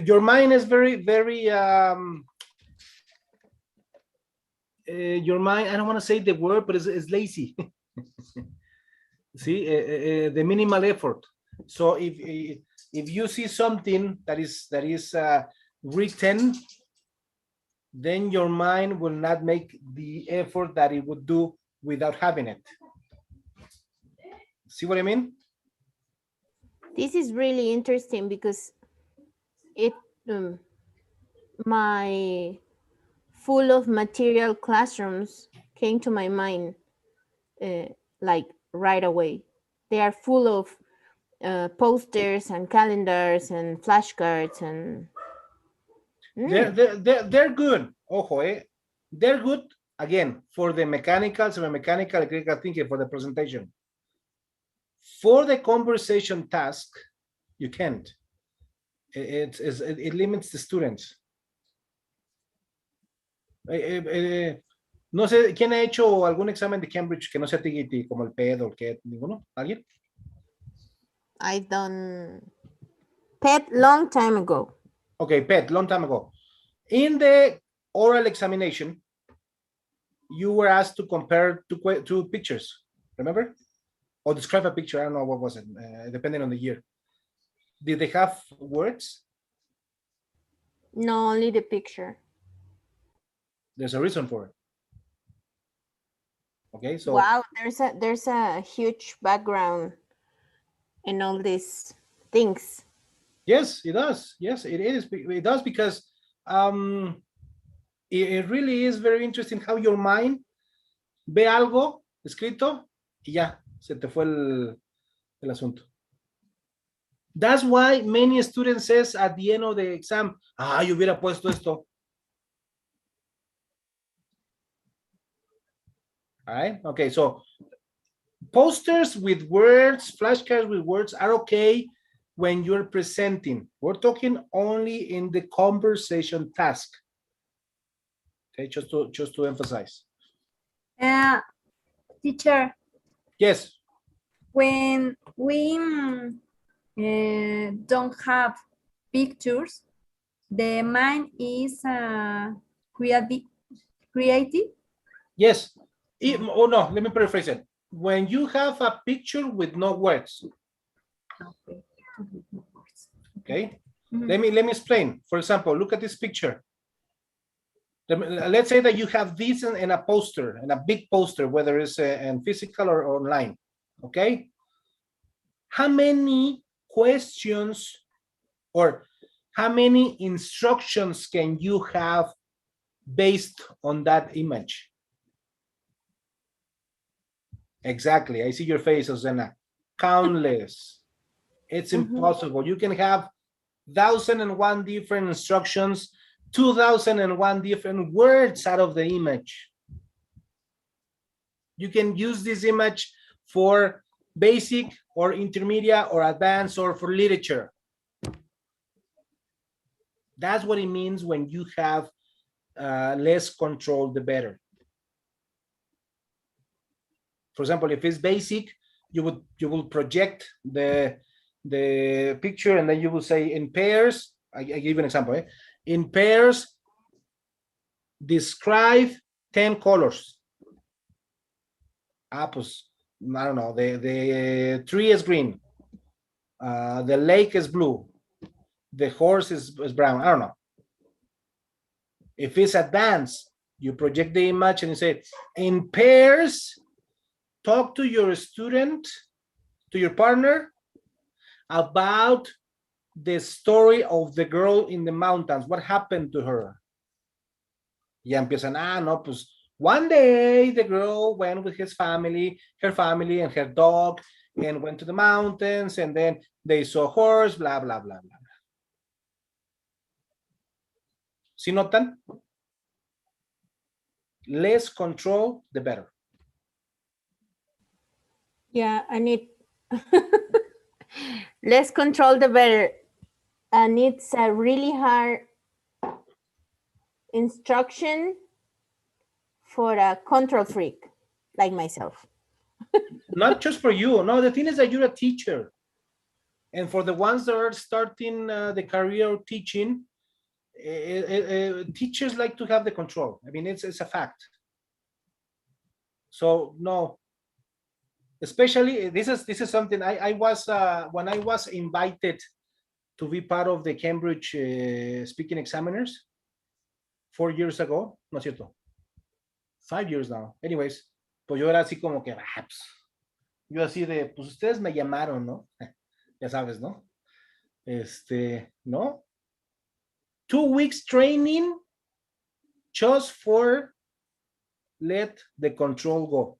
Your mind is very, very, your mind, I don't want to say the word, but it's lazy. See, the minimal effort. So if you see something that is written, then your mind will not make the effort that it would do without having it. See what I mean? This is really interesting because it my full of material classrooms came to my mind like right away. They are full of posters and calendars and flashcards and they're good. Ojo, they're good again for the mechanical, semi-mechanical, critical thinking, for the presentation. For the conversation task, you can't. It limits the students. No sé, ¿quién ha hecho algún examen de Cambridge que no sea TGT, como el PED o el KET? ¿Ninguno? ¿Alguien? I've done PET long time ago. Okay, PET, long time ago. In the oral examination, you were asked to compare two pictures, remember? Or describe a picture, I don't know, what was it, depending on the year. Did they have words? No, only the picture. There's a reason for it. Okay, so wow, there's a huge background in all these things. yes, it does. Yes, it is. It does because it really is very interesting how your mind ve algo escrito y ya se te fue el asunto. That's why many students says at the end of the exam, yo hubiera puesto esto. All right, okay, so posters with words, flashcards with words are okay when you're presenting. We're talking only in the conversation task. Okay, just to emphasize. Teacher, Yes. when we don't have pictures, the mind is creative. Yes. Oh no, let me paraphrase it. When you have a picture with no words. Okay. Let me explain. For example, look at this picture. Let's say that you have this in a poster, in a big poster, whether it's in physical or online. Okay. How many questions or how many instructions can you have based on that image? Exactly. I see your face, Osena. Countless. It's impossible. You can have 1,001 different instructions, 2,001 different words out of the image. You can use this image for basic or intermediate or advanced or for literature. That's what it means when you have less control, the better. For example, if it's basic, you will project the picture and then you will say in pairs. I give you an example. In pairs, describe 10 colors. Pues, I don't know. The tree is green. The lake is blue. The horse is brown. I don't know. If it's advanced, you project the image and you say, in pairs, talk to your student, to your partner, about the story of the girl in the mountains. What happened to her? Ya empiezan, no, pues one day the girl went with her family and her dog and went to the mountains, and then they saw a horse, blah, blah, blah, blah. ¿Sí notan? Less control, the better. Yeah, I need less control, the better. And it's a really hard instruction for a control freak like myself. Not just for you. No, the thing is that you're a teacher. And for the ones that are starting the career of teaching, teachers like to have the control. I mean, it's a fact. So no, especially this is something I was when I was invited to be part of the Cambridge speaking examiners 4 years ago, no es cierto, 5 years now. Anyways, pues yo era así como que, pues, yo así de, pues ustedes me llamaron, ¿no? Ya sabes, ¿no? ¿no? 2 weeks training just for let the control go.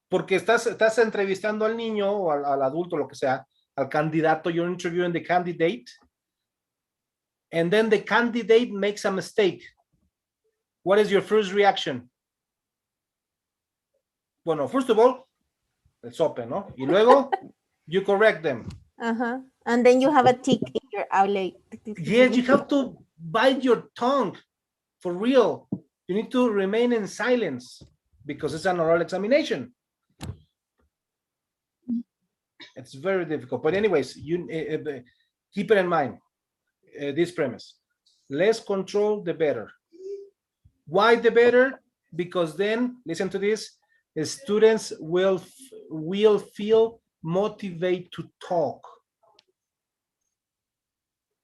Porque estás entrevistando al niño o al adulto, lo que sea, al candidato, you're interviewing the candidate, and then the candidate makes a mistake. What is your first reaction? Bueno, first of all, it's open, ¿no? Y luego, you correct them. And then you have a tick in your outlet. Yes, you have to bite your tongue, for real. You need to remain in silence because it's an oral examination. It's very difficult. But anyways, you keep it in mind, this premise. Less control, the better. Why the better? Because then, listen to this, students will feel motivated to talk.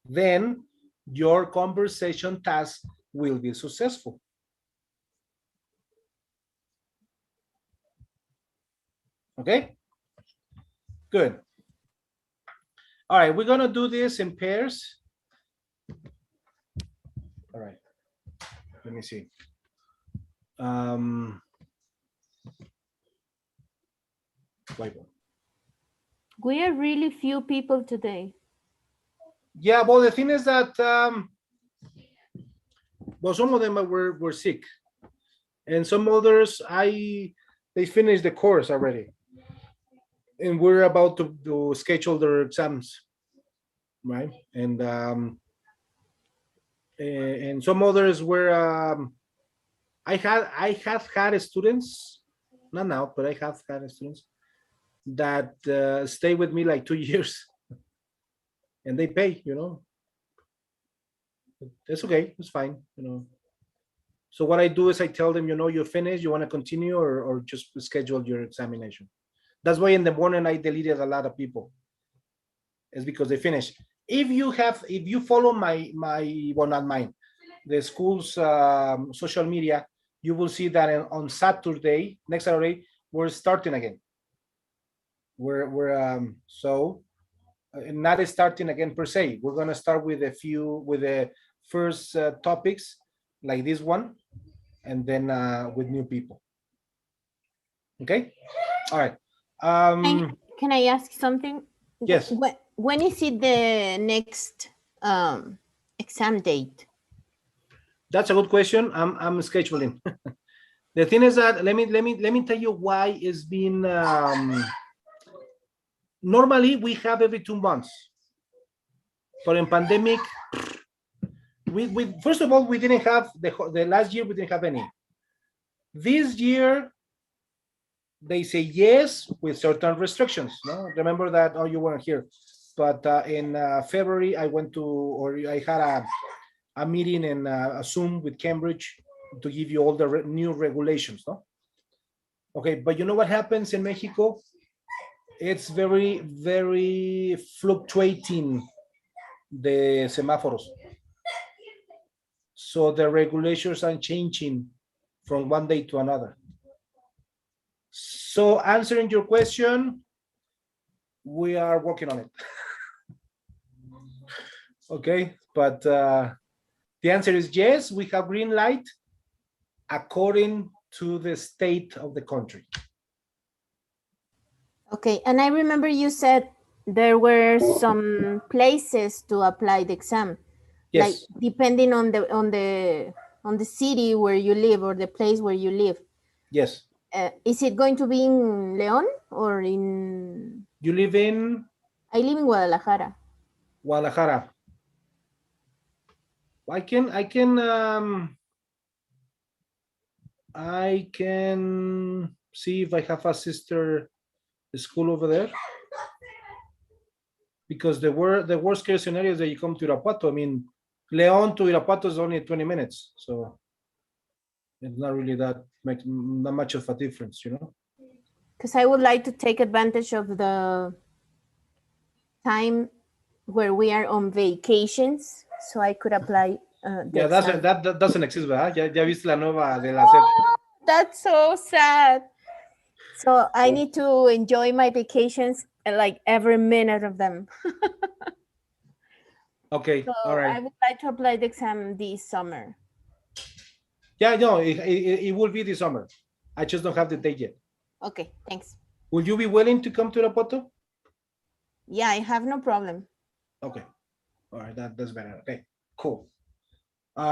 Then your conversation task will be successful. Okay? Good. All right, we're gonna do this in pairs. All right, let me see. We are really few people today. Yeah, well, the thing is that, well, some of them were sick, and some others, they finished the course already, and we're about to schedule their exams, right? And some others were, I have had students, not now, but I have had students that stay with me like 2 years, and they pay, you know. That's okay, it's fine, you know. So what I do is I tell them, you know, you're finished, you want to continue, or just schedule your examination. That's why in the morning I deleted a lot of people. It's because they finished. If you follow my well, not mine, the school's social media, you will see that on Saturday, next Saturday, we're starting again. We're not starting again per se. We're gonna start with the first topics like this one, and then with new people. Okay, all right. Can I ask something? Yes. When is it the next exam date? That's a good question. I'm scheduling. The thing is that let me tell you why it's been. Normally we have every 2 months, but in pandemic, we first of all we didn't have the last year we didn't have any. This year they say yes with certain restrictions. No, remember that? Oh, you weren't here, but in February I had a meeting in a Zoom with Cambridge to give you all the new regulations. No, okay, but you know what happens in Mexico? It's very, very fluctuating, the semáforos. So the regulations are changing from one day to another. So answering your question, we are working on it. Okay, but the answer is yes, we have green light according to the state of the country. Okay, and I remember you said there were some places to apply the exam. Yes. Like depending on the city where you live or the place where you live. Yes. Is it going to be in León or in? You live in? I live in Guadalajara. Guadalajara. I can see if I have a sister school over there. Because the worst case scenario is that you come to Irapuato. I mean, León to Irapuato is only 20 minutes. So it's not really that much of a difference, you know? Because I would like to take advantage of the time where we are on vacations, so I could apply. Yeah, that doesn't exist, ¿verdad? Ya viste la nueva de la SEP. That's so sad. So I need to enjoy my vacations, like every minute of them. Okay, So all right. I would like to apply the exam this summer. Yeah, no, it will be this summer. I just don't have the date yet. Okay, thanks. Will you be willing to come to Irapuato? Yeah, I have no problem. Okay, all right, that's better. Okay, cool.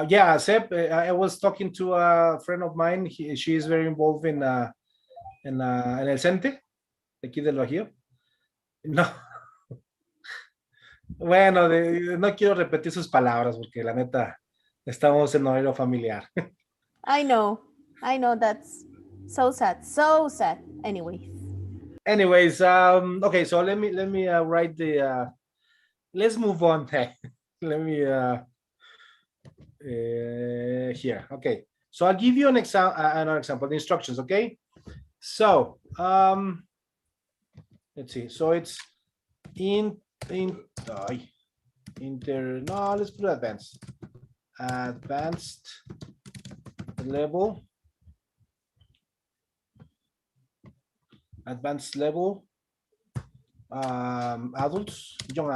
Yeah, Sep, I was talking to a friend of mine. She is very involved en el CENTE, de aquí del Bajío. No. Bueno, no quiero repetir sus palabras porque la neta estamos en horario familiar. I know, that's so sad, so sad. Anyways, okay, so let me write the. Let's move on. Let me here. Okay, so I'll give you another example, the instructions. Okay, so let's see. So it's let's put advanced level, adults, young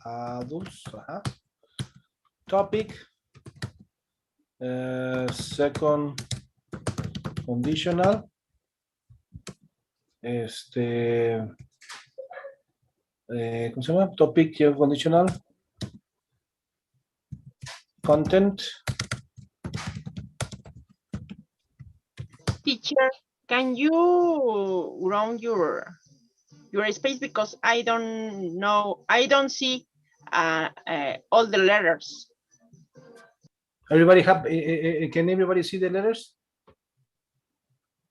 adults, topic, second conditional, ¿cómo se llama? Topic conditional, content. Teacher, can you round your space because I don't know, I don't see all the letters. Everybody can everybody see the letters?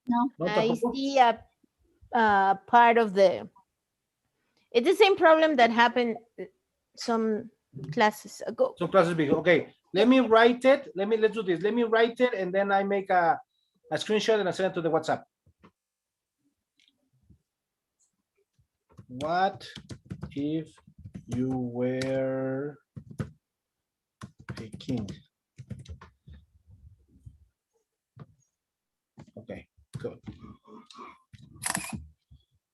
No. I see a part of the. It's the same problem that happened some classes ago. Some classes big. Okay, let me write it. Let's do this. Let me write it and then I make a screenshot and I send it to the WhatsApp. What if you were a king? Okay, good.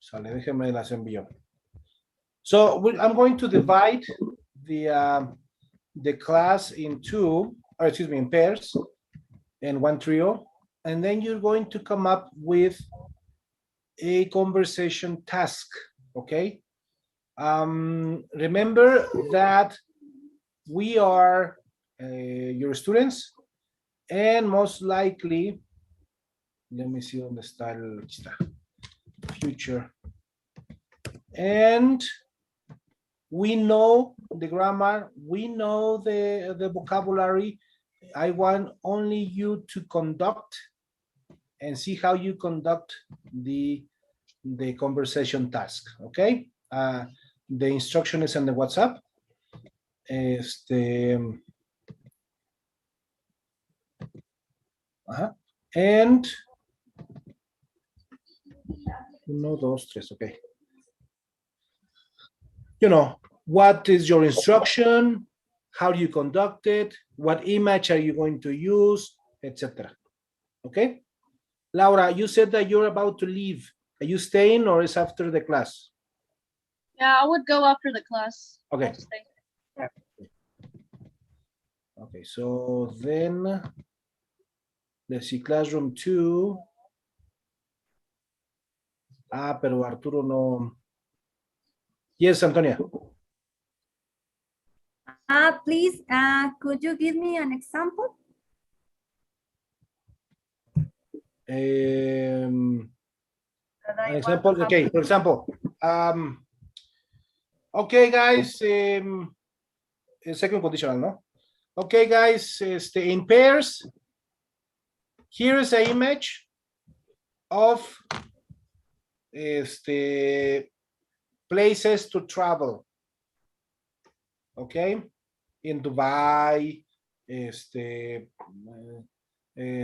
Sale, déjeme las envío. So I'm going to divide the class in in pairs and one trio, and then you're going to come up with a conversation task. Okay. Remember that we are your students, and most likely, let me see on the style future, and we know the grammar, we know the vocabulary. I want only you to conduct and see how you conduct the conversation task. Okay, the instruction is on the WhatsApp. And 1, 2, 3, okay. You know, what is your instruction? How do you conduct it? What image are you going to use, etc. Okay, Laura, you said that you're about to leave. Are you staying or is after the class? Yeah, I would go after the class. Okay. I'll stay. Okay, so then let's see, classroom 2. Ah, pero Arturo no. Yes, Antonia. Please, could you give me an example? An That I want example, to have- okay, for example, okay, guys, second conditional, no? Okay, guys, in pairs, here is an image of places to travel. Okay, in Dubai,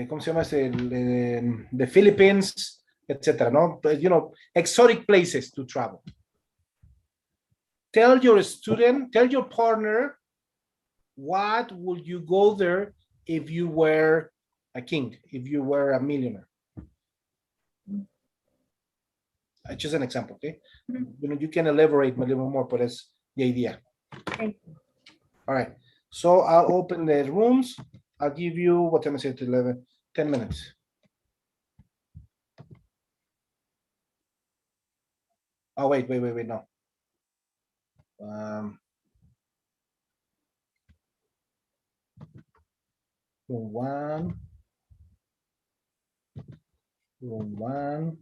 ¿cómo se llama? The Philippines, etc. No, but, you know, exotic places to travel. Tell your student, tell your partner, what would you go there if you were a king, if you were a millionaire? Just an example, okay? You know, you can elaborate a little more, but that's the idea. Okay. All right, so I'll open the rooms. I'll give you, what time is it, 11, 10 minutes. Oh, wait, no. Room 1,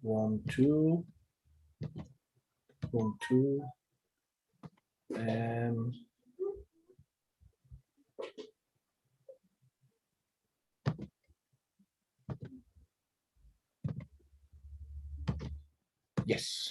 room 2, and yes.